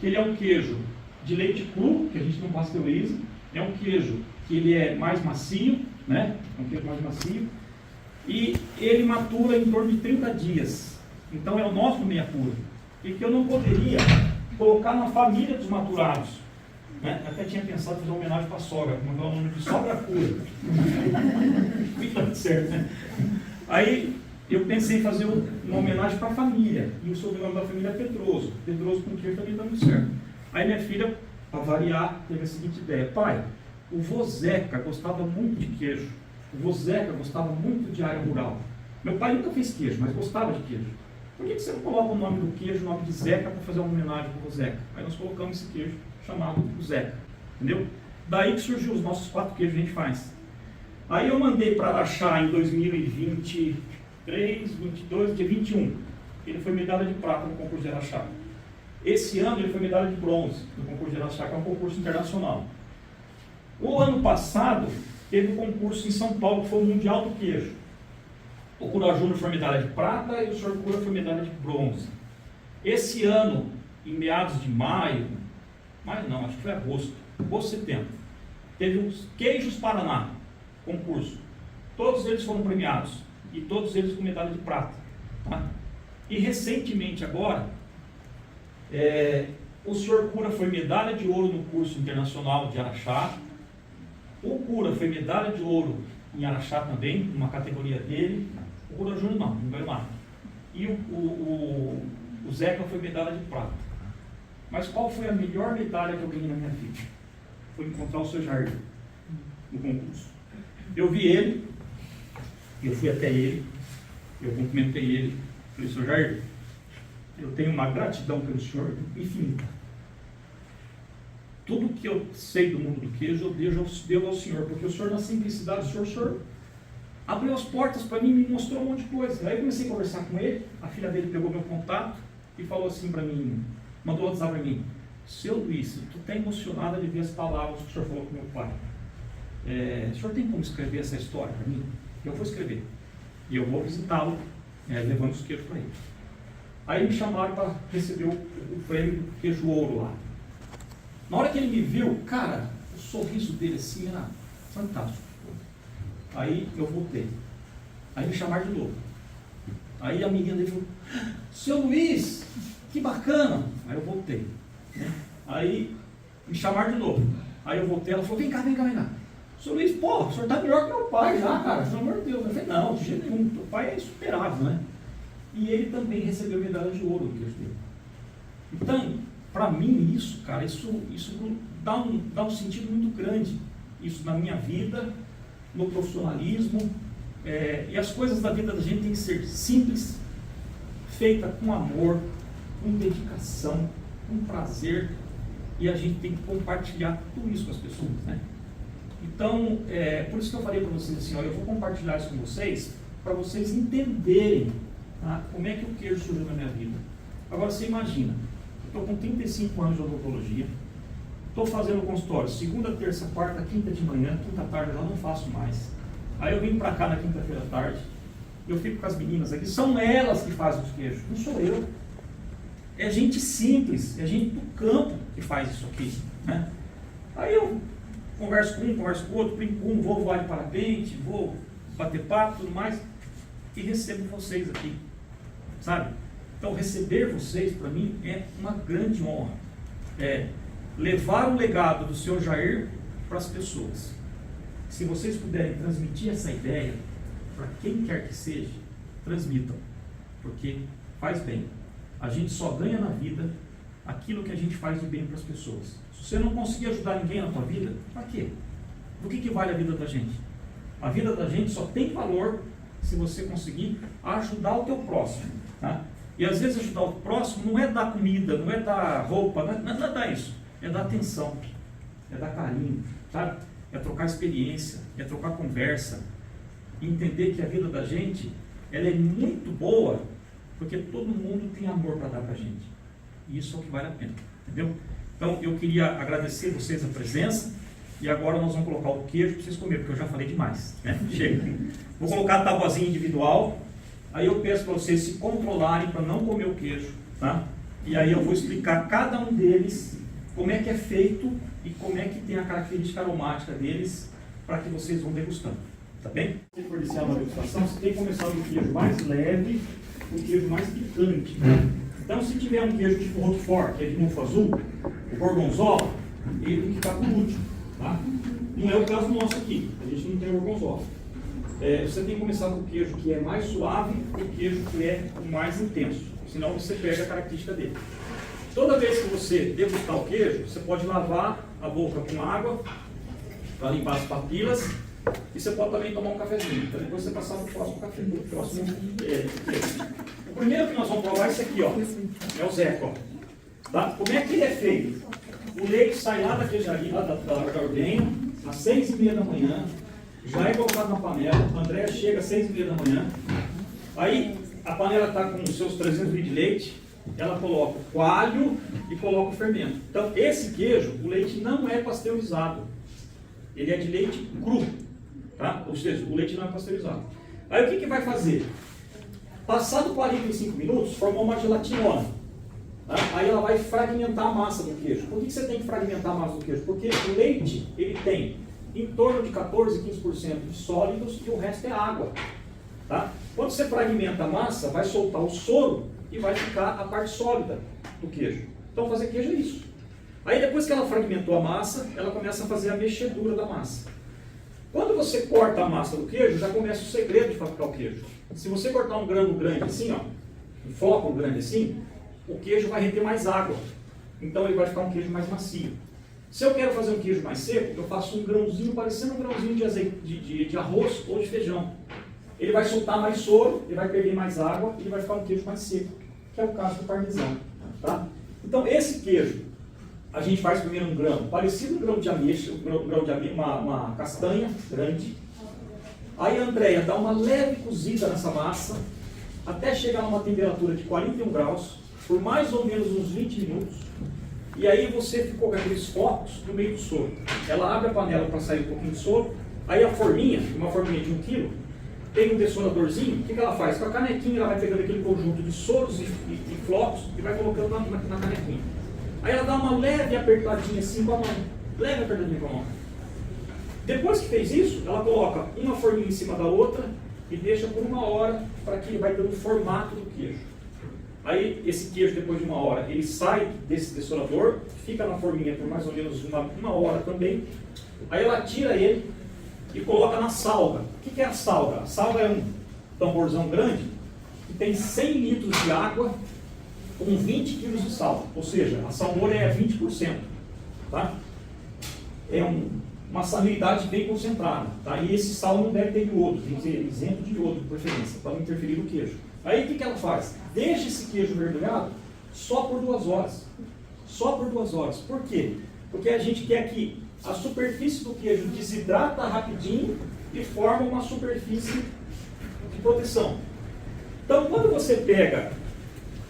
Que ele é um queijo de leite cru, que a gente não pasteuriza, é um queijo que ele é mais macio, né? É um queijo mais macio, e ele matura em torno de 30 dias. Então é o nosso meia cura. E que eu não poderia colocar na família dos maturados, né? Até tinha pensado em fazer uma homenagem para a sogra, mandar o nome de sogra cura. Muito dando certo, né? Aí eu pensei em fazer uma homenagem para a família, e o sobrenome da família é Pedroso. Pedroso com queijo também dando certo. Aí minha filha, para variar, teve a seguinte ideia, pai, o vô Zeca gostava muito de queijo, o vô Zeca gostava muito de área rural. Meu pai nunca fez queijo, mas gostava de queijo. Por que você não coloca o nome do queijo, o nome de Zeca, para fazer uma homenagem para o vô Zeca? Aí nós colocamos esse queijo chamado Zeca, entendeu? Daí que surgiu os nossos 4 queijos que a gente faz. Aí eu mandei para Araxá em 2023, 22, dia 21. Ele foi medalha de prata no concurso de Araxá. Esse ano ele foi medalha de bronze no concurso de Araxá, que é um concurso internacional. O ano passado teve um concurso em São Paulo, que foi o Mundial do Queijo. O Cura Júnior foi medalha de prata e o Sr. Cura foi medalha de bronze. Esse ano, em meados de maio não, acho que foi agosto, setembro, teve os Queijos Paraná, concurso. Todos eles foram premiados e todos eles com medalha de prata. Tá? E recentemente agora, o Sr. Cura foi medalha de ouro no curso internacional de Araxá. O Cura foi medalha de ouro em Araxá também, numa categoria dele. O Cura Júnior não ganhou nada. E o Zeca foi medalha de prata. Mas qual foi a melhor medalha que eu ganhei na minha vida? Foi encontrar o seu Jair no concurso. Eu vi ele, eu fui até ele, eu cumprimentei ele, falei, seu Jair, eu tenho uma gratidão pelo senhor infinita. Tudo que eu sei do mundo do queijo, eu devo ao senhor, porque o senhor na simplicidade, o senhor abriu as portas para mim, me mostrou um monte de coisa. Aí eu comecei a conversar com ele, a filha dele pegou meu contato e falou assim para mim, mandou um WhatsApp para mim: seu Luiz, tu tá emocionado de ver as palavras que o senhor falou com meu pai. O senhor tem como escrever essa história para mim? Eu vou escrever. E eu vou visitá-lo, levando os queijos para ele. Aí me chamaram para receber o prêmio do queijo ouro lá. Na hora que ele me viu, cara, o sorriso dele assim era fantástico. Aí eu voltei. Aí me chamaram de novo. Aí a menina dele falou: seu Luiz, que bacana. Aí eu voltei. Aí me chamaram de novo. Aí eu voltei, ela falou: vem cá. Seu Luiz, pô, o senhor tá melhor que meu pai já, cara, pelo amor de Deus. Eu falei: não, de jeito nenhum, meu pai é insuperável, né? E ele também recebeu medalha de ouro no queijo dele. Então, para mim, isso, cara, isso dá um sentido muito grande. Isso na minha vida, no profissionalismo. E as coisas da vida da gente tem que ser simples, feita com amor, com dedicação, com prazer. E a gente tem que compartilhar tudo isso com as pessoas, né? Então, por isso que eu falei para vocês assim, ó, eu vou compartilhar isso com vocês, para vocês entenderem, tá, como é que o queijo surgiu na minha vida. Agora, você imagina, eu estou com 35 anos de odontologia, estou fazendo consultório segunda, terça, quarta, quinta de manhã, quinta tarde eu já não faço mais. Aí eu vim para cá na quinta-feira à tarde, eu fico com as meninas aqui, são elas que fazem os queijos, não sou eu. É gente simples, é gente do campo que faz isso aqui, né? Aí eu converso com um, converso com o outro, brinco com um, vou voar de parapente, vou bater papo e tudo mais, e recebo vocês aqui, sabe? Então, receber vocês, para mim, é uma grande honra. Levar o legado do Sr. Jair para as pessoas. Se vocês puderem transmitir essa ideia para quem quer que seja, transmitam, porque faz bem. A gente só ganha na vida aquilo que a gente faz de bem para as pessoas. Se você não conseguir ajudar ninguém na tua vida, para quê? Do que vale a vida da gente? A vida da gente só tem valor se você conseguir ajudar o teu próximo, tá? E às vezes ajudar o próximo não é dar comida, não é dar roupa, não é dar isso. É dar atenção, é dar carinho, sabe? É trocar experiência, é trocar conversa. Entender que a vida da gente, ela é muito boa, porque todo mundo tem amor para dar para a gente. E isso é o que vale a pena, entendeu? Então, eu queria agradecer vocês a presença. E agora nós vamos colocar o queijo para vocês comerem, porque eu já falei demais, né? Chega. Vou colocar a tabuazinha individual. Aí eu peço para vocês se controlarem para não comer o queijo, tá? E aí eu vou explicar cada um deles, como é que é feito e como é que tem a característica aromática deles, para que vocês vão degustando, tá bem? Se for iniciar uma degustação, você tem que começar do queijo mais leve, o queijo mais picante. Então, se tiver um queijo tipo Roquefort, que é de mofo azul, o gorgonzola, ele tem que ficar por último, tá? Não é o caso nosso aqui, a gente não tem gorgonzola. Você tem que começar com o queijo que é mais suave e o queijo que é mais intenso, senão você perde a característica dele. Toda vez que você degustar o queijo, você pode lavar a boca com água para limpar as papilas e você pode também tomar um cafezinho, para depois você passar para o próximo café. O primeiro que nós vamos provar é esse aqui, ó, é o Zeca, ó. Tá? Como é que ele é feito? O leite sai lá da queijaria, lá da ordenha, às 6h30 da manhã, já é colocado na panela. A Andréa chega às 6h30 da manhã. Aí a panela está com os seus 300 ml de leite. Ela coloca o coalho e coloca o fermento. Então, esse queijo, o leite não é pasteurizado. Ele é de leite cru. Tá? Ou seja, o leite não é pasteurizado. Aí o que vai fazer? Passado 45 minutos, formou uma gelatinona. Tá? Aí ela vai fragmentar a massa do queijo. Por que você tem que fragmentar a massa do queijo? Porque o leite, ele tem em torno de 14, 15% de sólidos e o resto é água. Tá? Quando você fragmenta a massa, vai soltar o soro e vai ficar a parte sólida do queijo. Então fazer queijo é isso. Aí depois que ela fragmentou a massa, ela começa a fazer a mexedura da massa. Quando você corta a massa do queijo, já começa o segredo de fabricar o queijo. Se você cortar um grano grande assim, ó, um floco grande assim, o queijo vai reter mais água. Então ele vai ficar um queijo mais macio. Se eu quero fazer um queijo mais seco, eu faço um grãozinho parecendo um grãozinho de azeite, de arroz ou de feijão. Ele vai soltar mais soro, ele vai perder mais água e ele vai ficar um queijo mais seco, que é o caso do parmesão. Tá? Então esse queijo, a gente faz primeiro um grão, parecido com um grão de ameixa, uma castanha grande. Aí a Andréia dá uma leve cozida nessa massa, até chegar numa temperatura de 41 graus, por mais ou menos uns 20 minutos. E aí você ficou com aqueles focos no meio do soro. Ela abre a panela para sair um pouquinho de soro. Aí a forminha, uma forminha de 1 kg, tem um dessoradorzinho. O que ela faz? Com a canequinha ela vai pegando aquele conjunto de soros e flocos e vai colocando na canequinha. Aí ela dá uma leve apertadinha assim com a mão. Leve apertadinha com a mão. Depois que fez isso, ela coloca uma forminha em cima da outra e deixa por 1 hora para que ele vai dando o formato do queijo. Aí esse queijo, depois de 1 hora, ele sai desse dessorador, fica na forminha por mais ou menos uma hora também. Aí ela tira ele e coloca na salga. O que é a salga? A salga é um tamborzão grande que tem 100 litros de água com 20 kg de sal. Ou seja, a salmoura é 20%. Tá? É uma salinidade bem concentrada. Tá? E esse sal não deve ter iodo, tem que ser isento de iodo, de preferência, para não interferir no queijo. Aí o que ela faz? Deixa esse queijo mergulhado só por 2 horas. Só por 2 horas. Por quê? Porque a gente quer que a superfície do queijo desidrata rapidinho e forma uma superfície de proteção. Então, quando você pega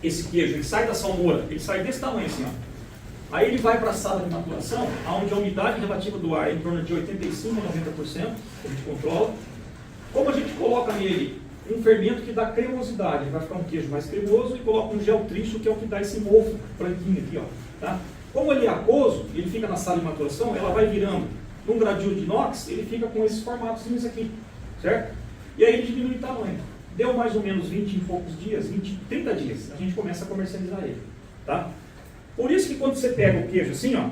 esse queijo, ele sai da salmoura, ele sai desse tamanho assim, ó. Aí ele vai para a sala de maturação, onde a umidade relativa do ar é em torno de 85% a 90%, a gente controla. Como a gente coloca nele um fermento que dá cremosidade, vai ficar um queijo mais cremoso, e coloca um geltrício, que é o que dá esse mofo branquinho aqui, ó. Tá? Como ele é aquoso, ele fica na sala de maturação, ela vai virando num gradil de inox, ele fica com esses formatos aqui, certo? E aí ele diminui o tamanho. Deu mais ou menos 20 e poucos dias, 30 dias, a gente começa a comercializar ele, tá? Por isso que quando você pega o queijo assim, ó,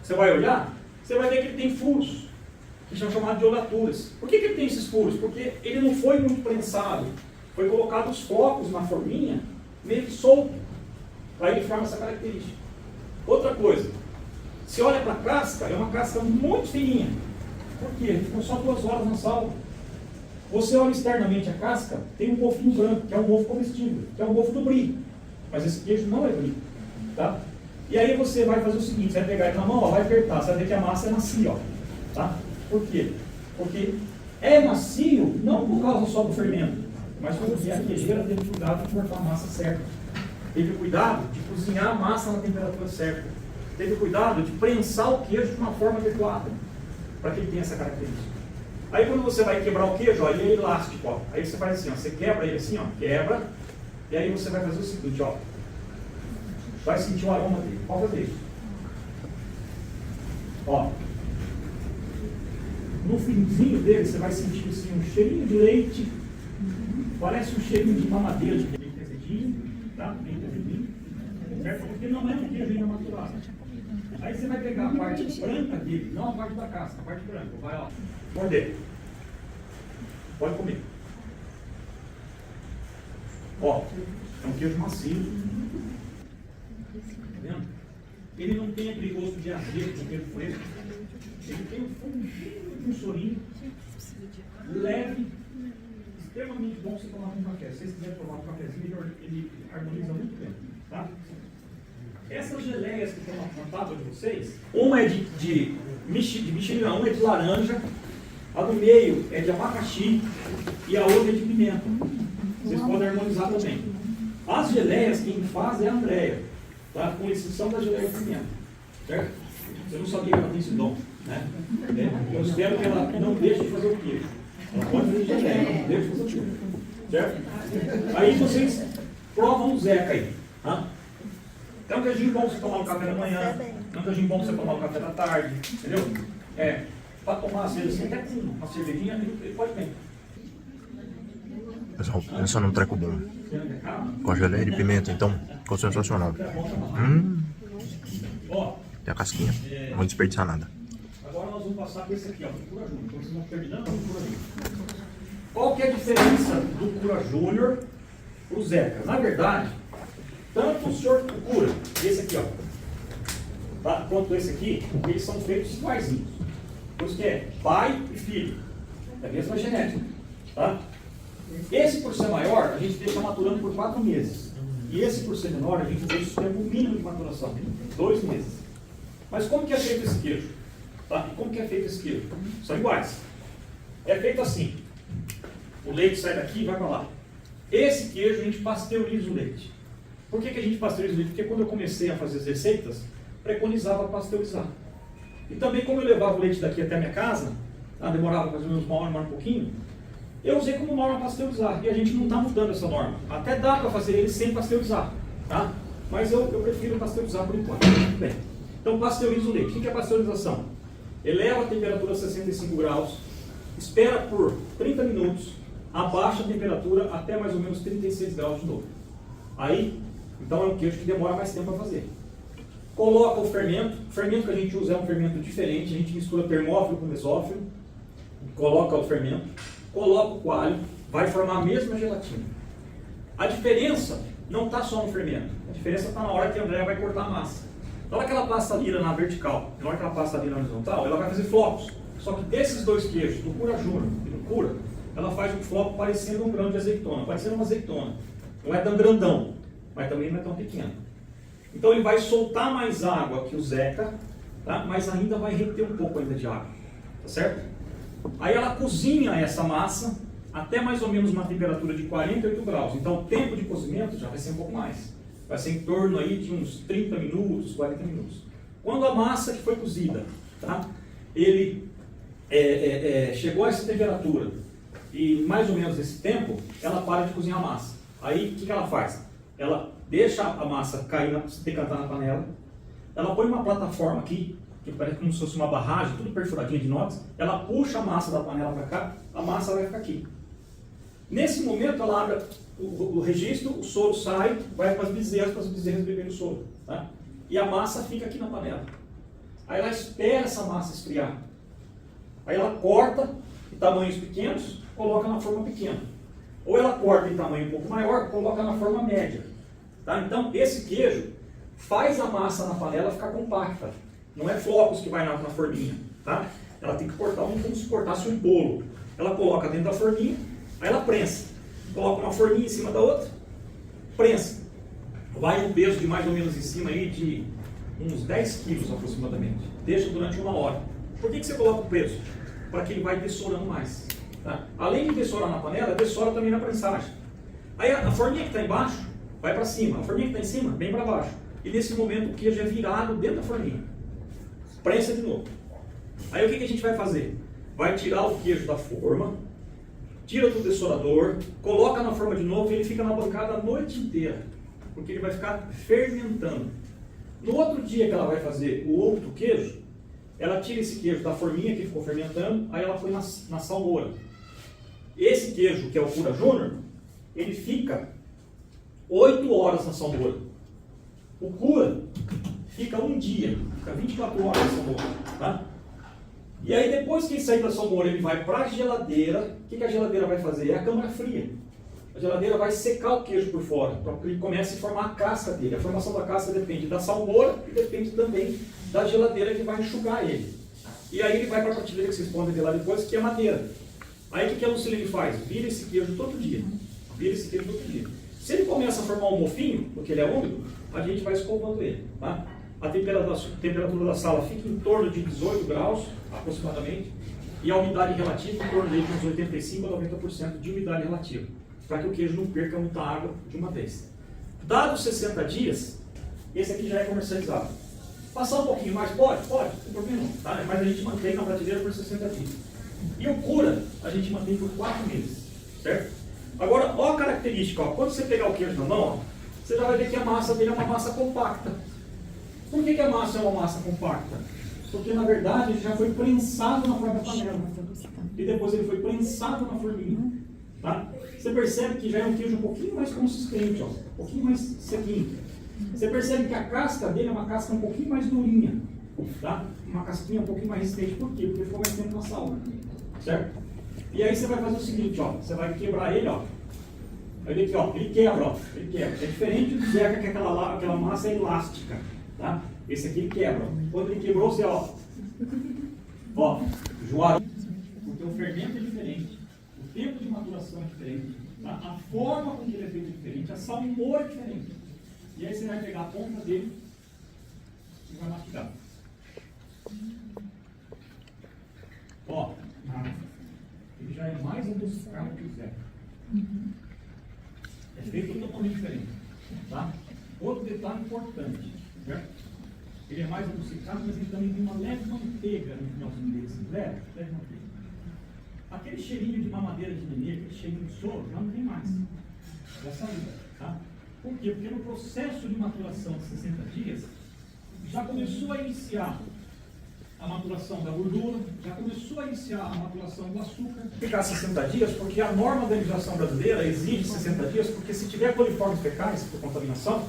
você vai olhar, você vai ver que ele tem furos, que são chamados de olaturas. Por que ele tem esses furos? Porque ele não foi muito prensado, foi colocado os flocos na forminha, meio que solto, aí ele forma essa característica. Outra coisa, se olha para a casca, é uma casca muito fininha. Por quê? Ele ficou só 2 horas na sala. Você olha externamente a casca, tem um mofinho branco, que é um mofo comestível, que é um mofo do brie. Mas esse queijo não é brie, tá? E aí você vai fazer o seguinte, você vai pegar ele na mão, ó, vai apertar, você vai ver que a massa é macia, ó, tá? Por quê? Porque é macio não por causa só do fermento, mas porque a queijeira teve cuidado de cortar a massa certa. Teve cuidado de cozinhar a massa na temperatura certa. Teve cuidado de prensar o queijo de uma forma adequada, para que ele tenha essa característica. Aí quando você vai quebrar o queijo, ó, ele é elástico, ó. Aí você faz assim, ó, você quebra ele assim, ó, quebra, e aí você vai fazer o seguinte, ó. Vai sentir o aroma dele. Pode fazer isso. Ó. No finzinho dele, você vai sentir assim, um cheirinho de leite. Parece um cheirinho de mamadeira, de bem azedinho, tá? Bem azedinho. Certo? Porque não é um queijo ainda maturado. Aí você vai pegar a parte branca dele, não a parte da casca, a parte branca. Vai, ó. Morder. Pode comer. Ó. É um queijo macio. Ele não tem aquele gosto de azeite, de queijo fresco. Ele tem um fundinho de um sorinho leve, extremamente bom você tomar um café. Se vocês quiserem tomar um cafezinho, ele harmoniza muito bem. Tá? Essas geleias que estão na tábua de vocês, uma é de mexilhão, uma é de laranja, a do meio é de abacaxi e a outra é de pimenta. Vocês podem harmonizar também. As geleias, quem faz é a Andréia. Tá? Com exceção da geleia de pimenta, certo? Você não sabia que ela tem esse dom, né? Eu espero que ela não deixe de fazer o queijo. Ela pode fazer geleia, ela não deixe de fazer o queijo, certo? Aí vocês provam o Zeca aí, tá? É um queijinho bom você tomar no café da manhã, é um queijinho bom você tomar no café da tarde, entendeu? Para tomar às vezes até com uma cervejinha, ele pode bem. Pessoal, pensa num treco bom. Com a geleia de pimenta, então, ficou sensacional. E a casquinha, não vou desperdiçar nada. Agora nós vamos passar por esse aqui, ó, do Cura Júnior. Então vocês vão terminando com o Cura Júnior. Qual que é a diferença do Cura Júnior para o Zeca? Na verdade, tanto o senhor Cura, esse aqui, ó, tá, quanto esse aqui, eles são feitos iguaizinhos. Por isso que é pai e filho. É a mesma genética, tá? Esse, por ser maior, a gente deixa maturando por 4 meses. E esse, por ser menor, a gente deixa o tempo mínimo de maturação, 2 meses. Mas como que é feito esse queijo? Tá? E como que é feito esse queijo? São iguais. É feito assim. O leite sai daqui e vai para lá. Esse queijo a gente pasteuriza o leite. Por que a gente pasteuriza o leite? Porque quando eu comecei a fazer as receitas, preconizava pasteurizar. E também como eu levava o leite daqui até a minha casa, demorava mais ou menos uma hora um pouquinho, eu usei como norma pasteurizar. E a gente não está mudando essa norma. Até dá para fazer ele sem pasteurizar, tá? Mas eu prefiro pasteurizar por enquanto. Bem, então pasteuriza o leite. O que é pasteurização? Eleva a temperatura a 65 graus, espera por 30 minutos, abaixa a temperatura até mais ou menos 36 graus de novo. Aí, então é um queijo que demora mais tempo a fazer. Coloca o fermento que a gente usa é um fermento diferente, a gente mistura termófilo com mesófilo, coloca o fermento, coloca o coalho, vai formar a mesma gelatina. A diferença não está só no fermento, a diferença está na hora que a Andréa vai cortar a massa. Na hora que ela passa a lira na vertical, na hora que ela passa a lira na horizontal, ela vai fazer flocos. Só que desses dois queijos, do Cura Júnior e do Cura, ela faz um floco parecendo um grão de azeitona, parecendo uma azeitona. Não é tão grandão, mas também não é tão pequeno. Então ele vai soltar mais água que o Zeca, tá? Mas ainda vai reter um pouco ainda de água, tá certo? Aí ela cozinha essa massa até mais ou menos uma temperatura de 48 graus. Então o tempo de cozimento já vai ser um pouco mais. Vai ser em torno aí de uns 30 minutos, 40 minutos. Quando a massa que foi cozida, tá? Ele chegou a essa temperatura e mais ou menos esse tempo, ela para de cozinhar a massa. Aí o que ela faz? Ela deixa a massa cair, decantar na panela, ela põe uma plataforma aqui, que parece como se fosse uma barragem, tudo perfuradinha de inox, ela puxa a massa da panela para cá, a massa vai ficar aqui. Nesse momento ela abre o registro, o soro sai, vai para as bezerras beberem o soro. Tá? E a massa fica aqui na panela. Aí ela espera essa massa esfriar. Aí ela corta em tamanhos pequenos, coloca na forma pequena. Ou ela corta em tamanho um pouco maior, coloca na forma média. Tá? Então esse queijo faz a massa na panela ficar compacta. Não é flocos que vai na forminha. Tá? Ela tem que cortar como se cortasse um bolo. Ela coloca dentro da forminha, aí ela prensa. Coloca uma forminha em cima da outra, prensa. Vai um peso de mais ou menos em cima aí de uns 10 quilos aproximadamente. Deixa durante uma hora. Por que você coloca o peso? Para que ele vai dessorando mais. Tá? Além de dessorar na panela, dessora também na prensagem. Aí a forminha que está embaixo vai para cima, a forminha que está em cima vem para baixo. E nesse momento o queijo é virado dentro da forminha. Prensa de novo. Aí o que a gente vai fazer? Vai tirar o queijo da forma, tira do dessorador, coloca na forma de novo e ele fica na bancada a noite inteira. Porque ele vai ficar fermentando. No outro dia que ela vai fazer o outro queijo, ela tira esse queijo da forminha que ficou fermentando, aí ela põe na salmoura. Esse queijo, que é o Cura Júnior, ele fica 8 horas na salmoura. O Cura fica um dia, fica 24 horas na salmoura. Tá? E aí depois que ele sair da salmoura, ele vai para a geladeira. O que a geladeira vai fazer? É a câmara fria. A geladeira vai secar o queijo por fora, para que ele comece a formar a casca dele. A formação da casca depende da salmoura e depende também da geladeira que vai enxugar ele. E aí ele vai para a prateleira que vocês podem ver lá depois, que é madeira. Aí o que a Lucilene faz? Vira esse queijo todo dia. Vira esse queijo todo dia. Se ele começa a formar um mofinho, porque ele é úmido, a gente vai escovando ele. Tá? A temperatura da sala fica em torno de 18 graus, aproximadamente, e a umidade relativa em torno de uns 85% a 90% de umidade relativa, para que o queijo não perca muita água de uma vez. Dados 60 dias, esse aqui já é comercializado. Passar um pouquinho mais? Pode, não tem problema não, tá? Mas a gente mantém na prateleira por 60 dias. E o Cura, a gente mantém por 4 meses, certo? Agora, ó a característica, ó. Quando você pegar o queijo na mão, ó, você já vai ver que a massa dele é uma massa compacta. Por que a massa é uma massa compacta? Porque, na verdade, ele já foi prensado na própria panela. E depois ele foi prensado na forminha. Tá? Você percebe que já é um queijo um pouquinho mais consistente, ó, um pouquinho mais sequinho. Você percebe que a casca dele é uma casca um pouquinho mais durinha. Tá? Uma casquinha um pouquinho mais resistente. Por quê? Porque ficou mais tempo na sala. Certo? E aí você vai fazer o seguinte, ó, você vai quebrar ele, ó. Olha aqui, ó, ele quebra, ó. Ele quebra. É diferente do Zeca, que aquela massa é elástica. Tá? Esse aqui ele quebra. Quando ele quebrou, você, ó, joar. Porque o fermento é diferente, o tempo de maturação é diferente, tá? A forma com que ele é feito é diferente, a salmoura é diferente. E aí você vai pegar a ponta dele e vai mastigar. Ó, ele já é mais adocicado. Tá? Outro detalhe importante, certo? Ele é mais adocicado, mas ele também tem uma leve manteiga no finalzinho dele. Leve manteiga. Aquele cheirinho de mamadeira de nenê, aquele cheirinho de soro, já não tem mais. Já saiu, tá? Por quê? Porque no processo de maturação de 60 dias, já começou a iniciar a maturação da gordura, já começou a iniciar a maturação do açúcar. Ficar 60 dias, porque a norma da legislação brasileira exige 60 dias, porque se tiver coliformes fecais por contaminação,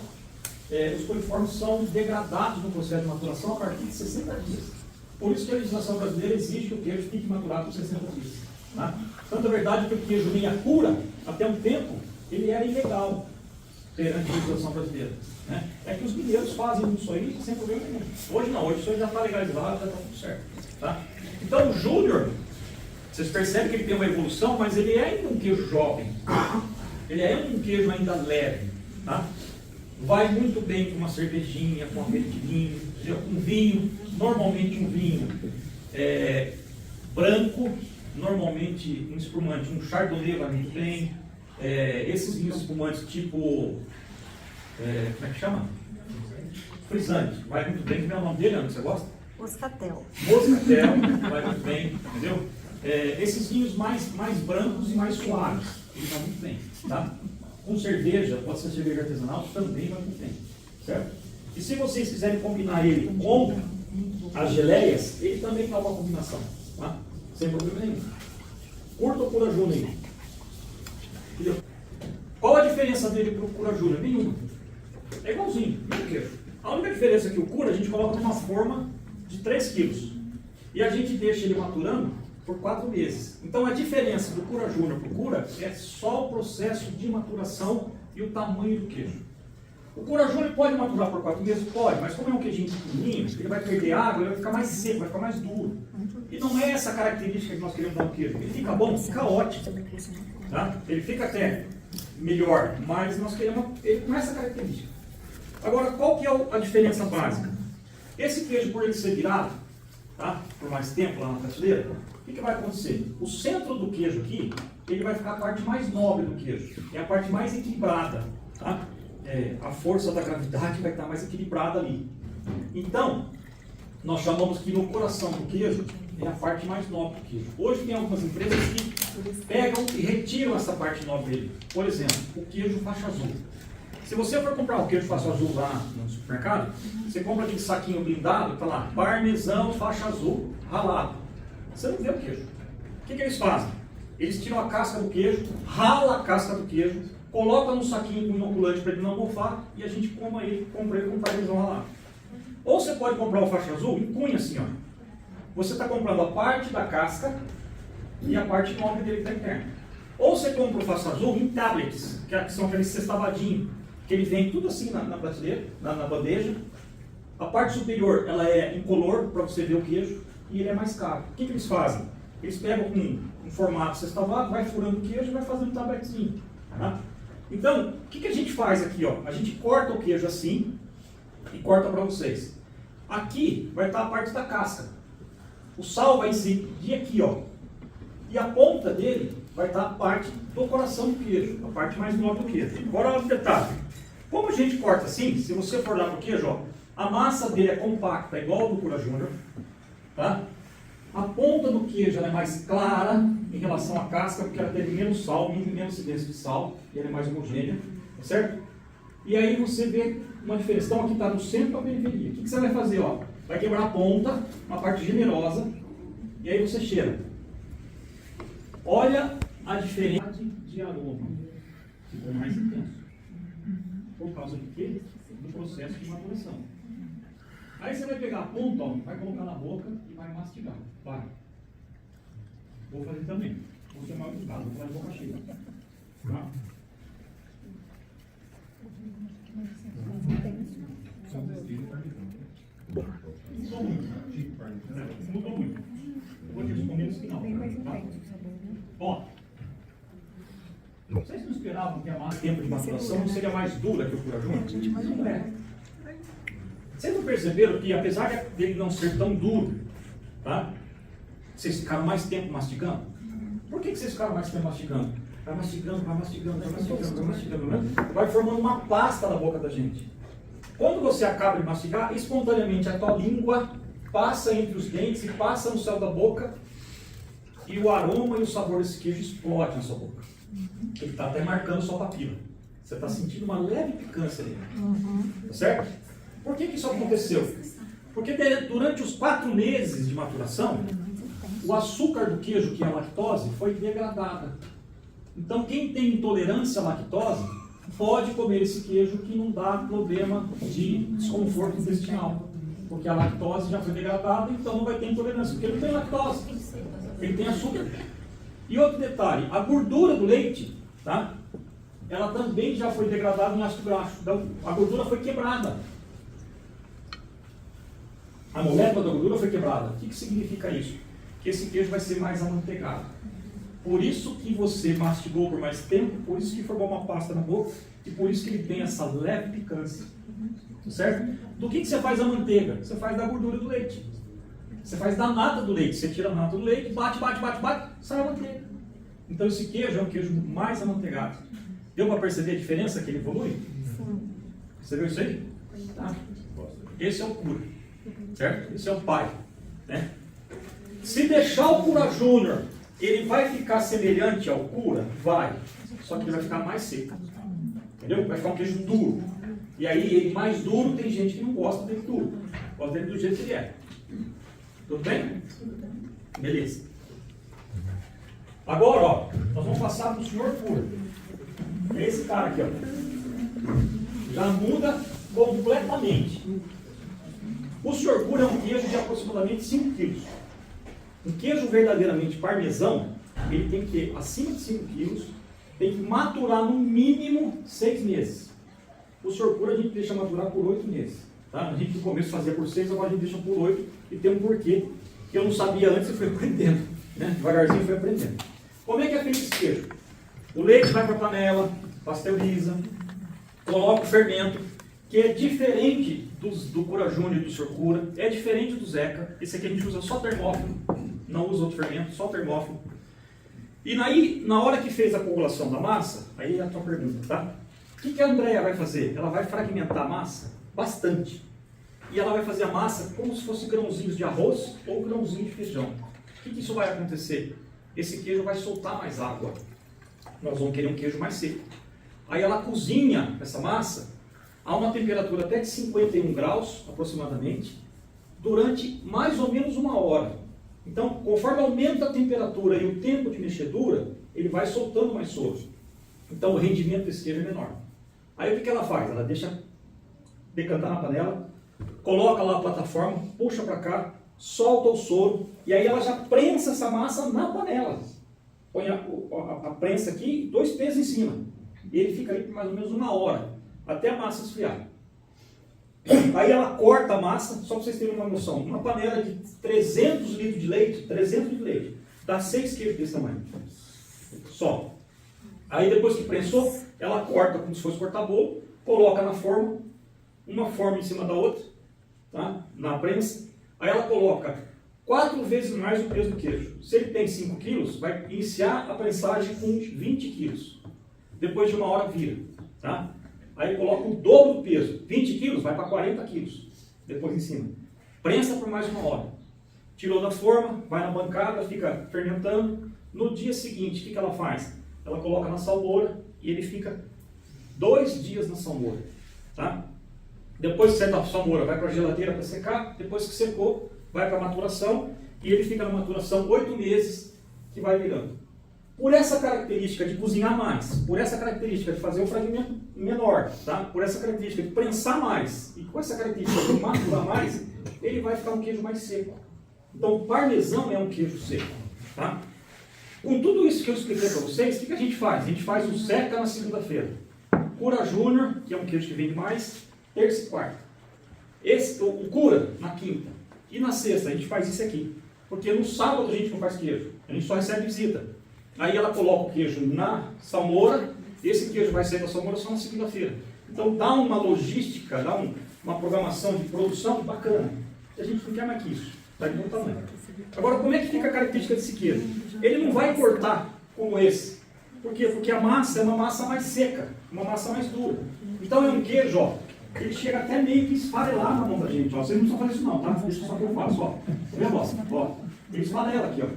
os coliformes são degradados no processo de maturação a partir de 60 dias. Por isso que a legislação brasileira exige que o queijo fique maturado por 60 dias. Tá? Tanto é verdade que o queijo meia cura, até um tempo, ele era ilegal perante a legislação brasileira. Né? É que os mineiros fazem isso aí sem problema nenhum. Hoje não, hoje isso aí já está legalizado, já está tudo certo. Tá? Então o Júnior, vocês percebem que ele tem uma evolução, mas ele é ainda um queijo jovem. Ele é um queijo ainda leve. Tá? Vai muito bem com uma cervejinha, com um aperitivinho, um vinho, normalmente um vinho branco, normalmente um espumante, um chardonnay vai muito bem. Esses vinhos espumantes tipo, como é que chama? Frisante, vai muito bem. Como é o nome dele, Ana, que você gosta? Moscatel. Moscatel, vai muito bem, entendeu? Esses vinhos mais brancos e mais suaves, ele vai muito bem, tá? Com cerveja, pode ser cerveja artesanal, também vai muito bem, certo? E se vocês quiserem combinar ele com as geleias, ele também dá uma combinação, tá? Sem problema nenhum. Curta ou Cura Júnior? Qual a diferença dele para o Cura Júnior? Nenhuma. É igualzinho, mesmo queijo. A única diferença é que o Cura a gente coloca numa forma de 3 quilos. E a gente deixa ele maturando por 4 meses. Então a diferença do Cura Júnior para o Cura é só o processo de maturação e o tamanho do queijo. O Cura Júnior pode maturar por 4 meses? Pode, mas como é um queijinho pequenininho, ele vai perder água, ele vai ficar mais seco, vai ficar mais duro. E não é essa característica que nós queremos dar no queijo. Ele fica bom, fica ótimo. Tá? Ele fica até melhor, mas nós queremos ele com essa característica. Agora, qual que é a diferença básica? Esse queijo, por ele ser virado, tá? Por mais tempo lá na prateleira, o que vai acontecer? O centro do queijo aqui, ele vai ficar a parte mais nobre do queijo, é a parte mais equilibrada. Tá? A força da gravidade vai estar mais equilibrada ali. Então, nós chamamos que no coração do queijo é a parte mais nobre do queijo. Hoje tem algumas empresas que pegam e retiram essa parte nobre dele. Por exemplo, o queijo faixa azul. Se você for comprar o queijo faixa azul lá no supermercado, você compra aquele saquinho blindado, está lá, parmesão faixa azul ralado. Você não vê o queijo. O que eles fazem? Eles tiram a casca do queijo, rala a casca do queijo, coloca num saquinho com inoculante para ele não mofar e a gente compra ele com parmesão ralado. Ou você pode comprar o faixa azul em cunha assim, ó. Você está comprando a parte da casca e a parte nobre dele está interna. Ou você compra o faixa azul em tablets, que são aqueles sextavadinhos, que ele vem tudo assim na prateleira, na bandeja. A parte superior ela é incolor para você ver o queijo e ele é mais caro. O que eles fazem? Eles pegam um formato sextavado, vai furando o queijo e vai fazendo um tabletzinho. Tá? Então, o que a gente faz aqui? Ó? A gente corta o queijo assim e corta para vocês. Aqui vai estar a parte da casca. O sal vai incidir aqui, ó. E a ponta dele vai estar a parte do coração do queijo, a parte mais nobre do queijo. Agora olha o detalhe. Como a gente corta assim, se você for lá no queijo, ó, a massa dele é compacta, igual ao do Cura Júnior, tá? A ponta do queijo ela é mais clara em relação à casca, porque ela tem menos sal, menos incidência de sal, e ela é mais homogênea, tá certo? E aí você vê uma diferença. Então aqui está do centro para a periferia. O que você vai fazer? Ó? Vai quebrar a ponta, uma parte generosa, e aí você cheira. Olha a diferença de aroma. Ficou mais intenso. Por causa do quê? Do processo de maturação. Aí você vai pegar a ponta, ó, vai colocar na boca e vai mastigar. Vai. Vou fazer também. Vou ser mal educado, vou fazer a boca cheia. Tá? Bom. Mudou muito. Eu vou te responder no final. Tá? Ó. Vocês não esperavam que a massa tempo de maturação seria mais dura que o Cura Júnior? Mas não é. Vocês não perceberam que, apesar dele não ser tão duro, tá? Vocês ficaram mais tempo mastigando? Por que vocês ficaram mais tempo mastigando? vai mastigando, vai mastigando, vai mastigando, vai mastigando, né? Vai formando uma pasta na boca da gente. Quando você acaba de mastigar, espontaneamente a tua língua passa entre os dentes e passa no céu da boca e o aroma e o sabor desse queijo explode na sua boca. Ele está até marcando sua papila. Você está sentindo uma leve picância ali. Tá certo? Por que isso aconteceu? Porque durante os 4 meses de maturação, o açúcar do queijo, que é a lactose, foi degradada. Então, quem tem intolerância à lactose pode comer esse queijo que não dá problema de desconforto intestinal. Porque a lactose já foi degradada, então não vai ter intolerância. Porque ele não tem lactose, ele tem açúcar. E outro detalhe, a gordura do leite, tá? Ela também já foi degradada em ácido graxo. Então, a gordura foi quebrada. A molécula da gordura foi quebrada. O que significa isso? Que esse queijo vai ser mais amanteigado. Por isso que você mastigou por mais tempo, por isso que formou uma pasta na boca e por isso que ele tem essa leve picância. Certo? Do que você faz a manteiga? Você faz da gordura do leite. Você faz da nata do leite. Você tira a nata do leite, bate, sai a manteiga. Então esse queijo é um queijo mais amanteigado. Deu para perceber a diferença que ele evolui? Sim. Percebeu isso aí? Tá. Esse é o cura. Certo? Esse é o pai. Né? Se deixar o cura júnior, ele vai ficar semelhante ao cura? Vai. Só que ele vai ficar mais seco. Entendeu? Vai ficar um queijo duro. E aí, ele mais duro, tem gente que não gosta dele duro. Gosta dele do jeito que ele é. Tudo bem? Beleza. Agora, ó, nós vamos passar para o senhor cura. É esse cara aqui, ó. Já muda completamente. O senhor cura é um queijo de aproximadamente 5 quilos. Um queijo verdadeiramente parmesão, ele tem que ter acima de 5 quilos, tem que maturar no mínimo 6 meses. O senhor cura a gente deixa maturar por 8 meses. Tá? A gente no começo fazia por 6, agora a gente deixa por 8 e tem um porquê que eu não sabia antes e fui aprendendo. Né? Devagarzinho fui aprendendo. Como é que é feito esse queijo? O leite vai para a panela, pasteuriza, coloca o fermento, que é diferente do Cura Júnior e do Sr. Cura, é diferente do Zeca. Esse aqui a gente usa só termófilo, não usa outro fermento, só termófilo. E aí, na hora que fez a coagulação da massa, aí é a tua pergunta, tá? O que a Andrea vai fazer? Ela vai fragmentar a massa bastante. E ela vai fazer a massa como se fosse grãozinhos de arroz ou grãozinho de feijão. O que isso vai acontecer? Esse queijo vai soltar mais água. Nós vamos querer um queijo mais seco. Aí ela cozinha essa massa a uma temperatura até de 51 graus, aproximadamente, durante mais ou menos 1 hora. Então, conforme aumenta a temperatura e o tempo de mexedura, ele vai soltando mais soro. Então, o rendimento desse queijo é menor. Aí, o que ela faz? Ela deixa decantar na panela, coloca lá a plataforma, puxa para cá, solta o soro, e aí ela já prensa essa massa na panela. Põe a prensa aqui e 2 pesos em cima. E ele fica ali por mais ou menos 1 hora, até a massa esfriar. Aí ela corta a massa, só para vocês terem uma noção, uma panela de 300 litros de leite, dá 6 queijos desse tamanho. Só. Aí depois que prensou, ela corta como se fosse cortar bolo, coloca na forma, uma forma em cima da outra, tá? Na prensa. Aí ela coloca 4 vezes mais o peso do queijo. Se ele tem 5 quilos, vai iniciar a prensagem com 20 quilos. Depois de 1 hora vira, tá? Aí coloca o dobro do peso. 20 quilos vai para 40 quilos. Depois em cima. Prensa por mais 1 hora. Tirou da forma, vai na bancada, fica fermentando. No dia seguinte, o que ela faz? Ela coloca na salmoura e ele fica 2 dias na salmoura, tá? Depois que sai da salmoura, vai para a geladeira para secar. Depois que secou, vai para a maturação. E ele fica na maturação 8 meses, que vai virando. Por essa característica de cozinhar mais, por essa característica de fazer um fragmento menor, tá? Por essa característica de prensar mais, e com essa característica de maturar mais, ele vai ficar um queijo mais seco. Então, o parmesão é um queijo seco, tá? Com tudo isso que eu expliquei para vocês, o que a gente faz? A gente faz o Zeca na segunda-feira. Cura Júnior, que é um queijo que vende mais, terça e quarta. O Cura, na quinta. E na sexta, a gente faz isso aqui. Porque no sábado a gente não faz queijo, a gente só recebe visita. Aí ela coloca o queijo na salmoura, esse queijo vai sair da salmoura só na segunda-feira. Então dá uma logística, dá uma programação de produção bacana. E a gente não quer mais que isso, está de bom tamanho. Agora, como é que fica a característica desse queijo? Ele não vai cortar como esse. Por quê? Porque a massa é uma massa mais seca, uma massa mais dura. Então é um queijo, ó, ele chega até meio que esfarelar na mão da gente, ó. Vocês não precisam fazer isso não, tá? Deixa só que eu faço, ó. Tá vendo, ó? Ele esfarela aqui, ó.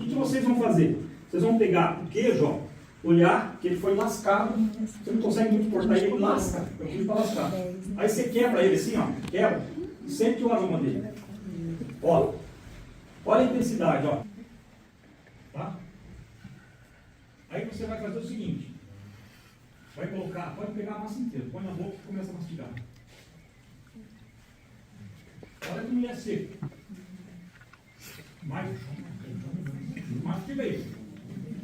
O que vocês vão fazer? Vocês vão pegar o queijo, ó, olhar que ele foi lascado, você não consegue muito cortar ele, ele lasca, é o queijo para lascar. Aí você quebra ele assim, ó, quebra, e sente o aroma dele. Ó, olha a intensidade, ó. Tá? Aí você vai fazer o seguinte, vai colocar, pode pegar a massa inteira, põe na boca e começa a mastigar. Olha como ele é seco. Mastiga aí.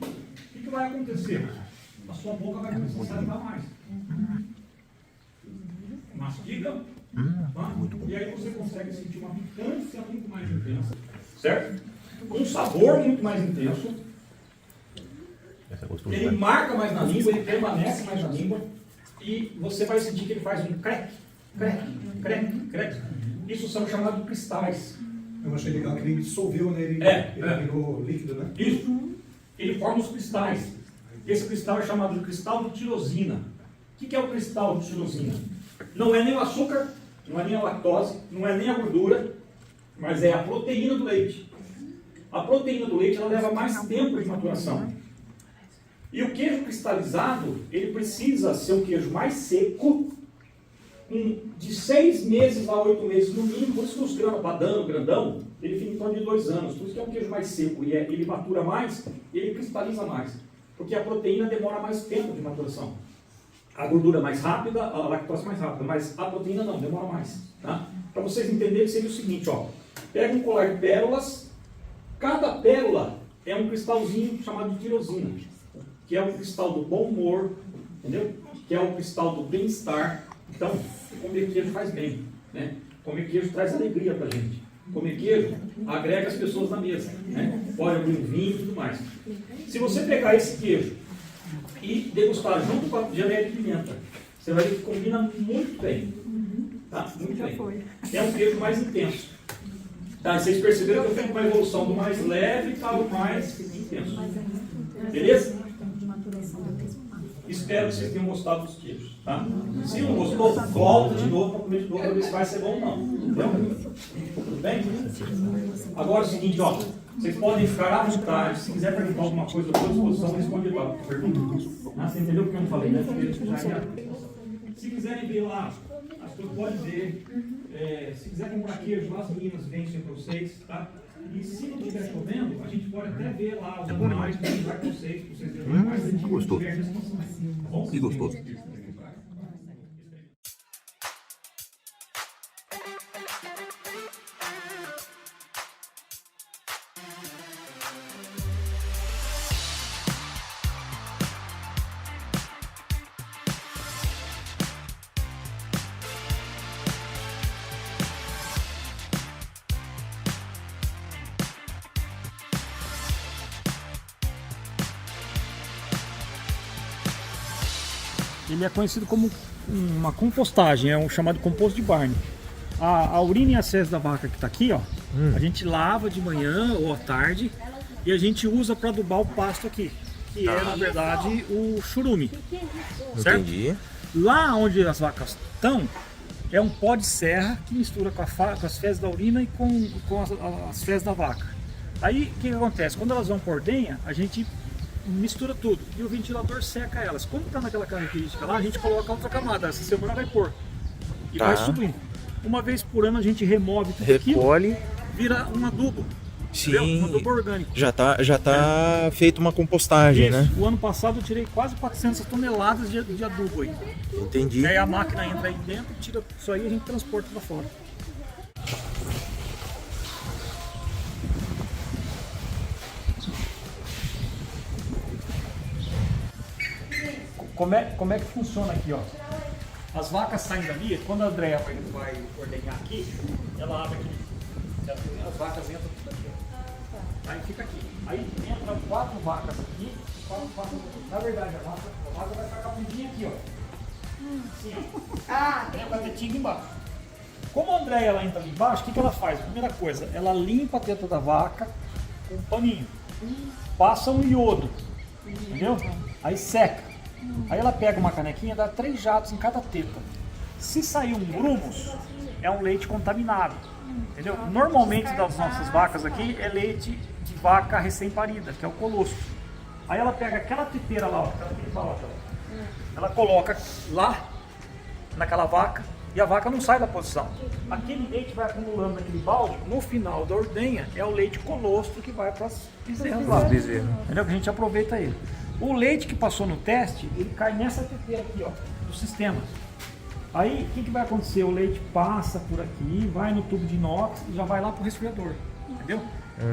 O que vai acontecer? A sua boca vai começar a salivar mais. Mastiga, tá? E aí você consegue sentir uma picância muito mais intensa, certo? Um sabor muito mais intenso. Ele marca mais na língua, ele permanece mais na língua. E você vai sentir que ele faz um crack, crack, crack, crack. Isso são chamados de cristais. Eu achei legal que ele dissolveu, né? Ele virou líquido, né? Isso. Ele forma os cristais. Esse cristal é chamado de cristal de tirosina. O que é o cristal de tirosina? Não é nem o açúcar, não é nem a lactose, não é nem a gordura, mas é a proteína do leite. A proteína do leite ela leva mais tempo de maturação. E o queijo cristalizado, ele precisa ser um queijo mais seco, de 6 meses a 8 meses no mínimo. Por isso que os badano, grandão, ele fica em torno de 2 anos. Por isso que é um queijo mais seco, e ele matura mais, e ele cristaliza mais. Porque a proteína demora mais tempo de maturação. A gordura mais rápida, a lactose mais rápida, mas a proteína não, demora mais. Tá? Para vocês entenderem, seria o seguinte, ó. Pega um colar de pérolas, cada pérola é um cristalzinho chamado de tirosina, que é o cristal do bom humor, entendeu? Que é o cristal do bem-estar. Então, comer queijo faz bem, né? Comer queijo traz alegria pra gente. Comer queijo agrega as pessoas na mesa, né? Pode abrir um vinho e tudo mais. Se você pegar esse queijo e degustar junto com a geleia de pimenta, você vai ver que combina muito bem. Tá? Muito bem. É um queijo mais intenso. Tá? Vocês perceberam que eu fiz uma evolução do mais leve para o mais intenso. Beleza? Espero que vocês tenham gostado dos queijos. Tá? Se não gostou, volta de novo para comer de novo para ver se vai ser bom ou não. Entendeu? Tudo bem? Agora é o seguinte, ó. Vocês podem ficar à vontade. Se quiser perguntar alguma coisa, eu estou à disposição, responde lá. Você entendeu o que eu não falei, né? Se quiserem ver lá, as pessoas podem ver. Se quiser comprar queijo lá, as meninas vendem para vocês, tá? E se não estiver chovendo, a gente pode até ver lá os animais que a gente vai com vocês, para vocês verem mais. Gostoso. E gostoso. Ele é conhecido como uma compostagem, é um chamado composto de Barney. A urina e as fezes da vaca que está aqui, ó, a gente lava de manhã ou à tarde e a gente usa para adubar o pasto aqui, que é na verdade o churume. Certo? Entendi. Lá onde as vacas estão, é um pó de serra que mistura com as fezes da urina e com as fezes da vaca. Aí o que acontece? Quando elas vão por ordenha, a gente mistura tudo e o ventilador seca elas. Quando está naquela característica lá, a gente coloca outra camada. Essa semana vai pôr e vai subindo. Uma vez por ano a gente remove tudo recolhe, aquilo, vira um adubo. sim, um adubo orgânico. já tá feito uma compostagem, Isso. né? O ano passado eu tirei quase 400 toneladas de adubo aí. Entendi. E aí a máquina entra aí dentro, tira isso aí e a gente transporta para fora. Como é que funciona aqui, ó? As vacas saem dali, quando a Andrea vai ordenhar aqui, ela abre aqui, as vacas entram tudo aqui, ó. Aí fica aqui. Aí entra 4 vacas aqui, 4 vacas aqui. Na verdade, a vaca vai ficar bundinha aqui, ó. Assim, ó. Tem a catetinha embaixo. Como a Andrea ela entra ali embaixo, o que ela faz? Primeira coisa, ela limpa a teta da vaca com um paninho. Passa um iodo, entendeu? Aí seca. Aí ela pega uma canequinha e dá 3 jatos em cada teta. Se sair um grumos, é um leite contaminado. Entendeu? Normalmente das nossas vacas aqui é leite de vaca recém-parida, que é o colostro. Aí ela pega aquela teteira lá, ó, ela coloca lá naquela vaca e a vaca não sai da posição. Aquele leite vai acumulando naquele balde, no final da ordenha é o leite colostro que vai para as bezerras lá. Entendeu? Que a gente aproveita ele. O leite que passou no teste, ele cai nessa teteira aqui, ó, do sistema. Aí, o que vai acontecer? O leite passa por aqui, vai no tubo de inox e já vai lá para o resfriador, entendeu?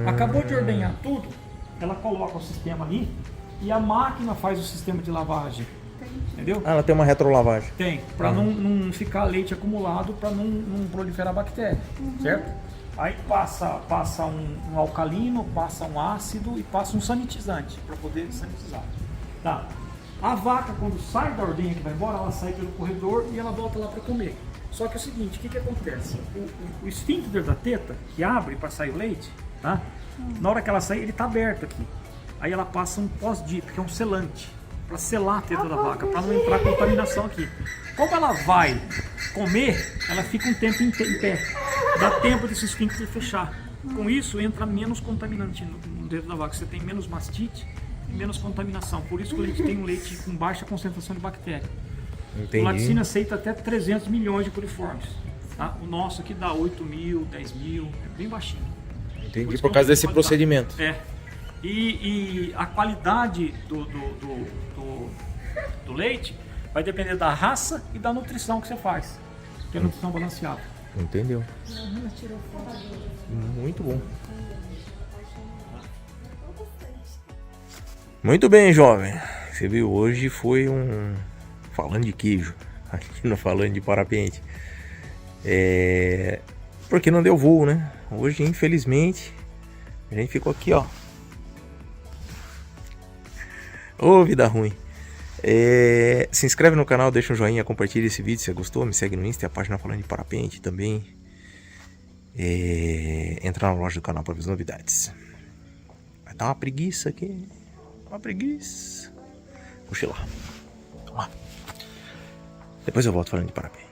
Acabou de ordenhar tudo, ela coloca o sistema ali e a máquina faz o sistema de lavagem, entendeu? Ah, ela tem uma retrolavagem. Tem, para não ficar leite acumulado, para não proliferar bactéria, certo? Aí passa um alcalino, passa um ácido e passa um sanitizante, para poder sanitizar. Tá. A vaca, quando sai da ordenha que vai embora, ela sai pelo corredor e ela volta lá para comer. Só que é o seguinte, o que acontece? O esfíncter da teta, que abre para sair o leite, tá? Na hora que ela sai, ele está aberto aqui. Aí ela passa um pós-dip, que é um selante, para selar a teta da vaca, para não entrar contaminação aqui. Como ela vai comer, ela fica um tempo em pé. Dá tempo desse esfíncter fechar. Com isso, entra menos contaminante no dedo da vaca. Você tem menos mastite, menos contaminação, por isso que a gente tem um leite com baixa concentração de bactéria. Entendi. O laticínio aceita até 300 milhões de coliformes, tá? O nosso aqui dá 8 mil, 10 mil, é bem baixinho. Entendi, por causa desse procedimento. É. E a qualidade do leite vai depender da raça e da nutrição que você faz, que é a nutrição balanceada. Entendeu? Muito bom. Muito bem, jovem. Você viu, hoje foi um falando de queijo, aqui no Falando de Parapente. Porque não deu voo, né? Hoje, infelizmente, a gente ficou aqui, ó. Ô, vida ruim. Se inscreve no canal, deixa um joinha, compartilha esse vídeo se você gostou, me segue no Insta, a página Falando de Parapente também. Entra na loja do canal para ver as novidades. Vai dar uma preguiça aqui. Uma preguiça. Cochilar. Vamos lá. Depois eu volto falando de parapente.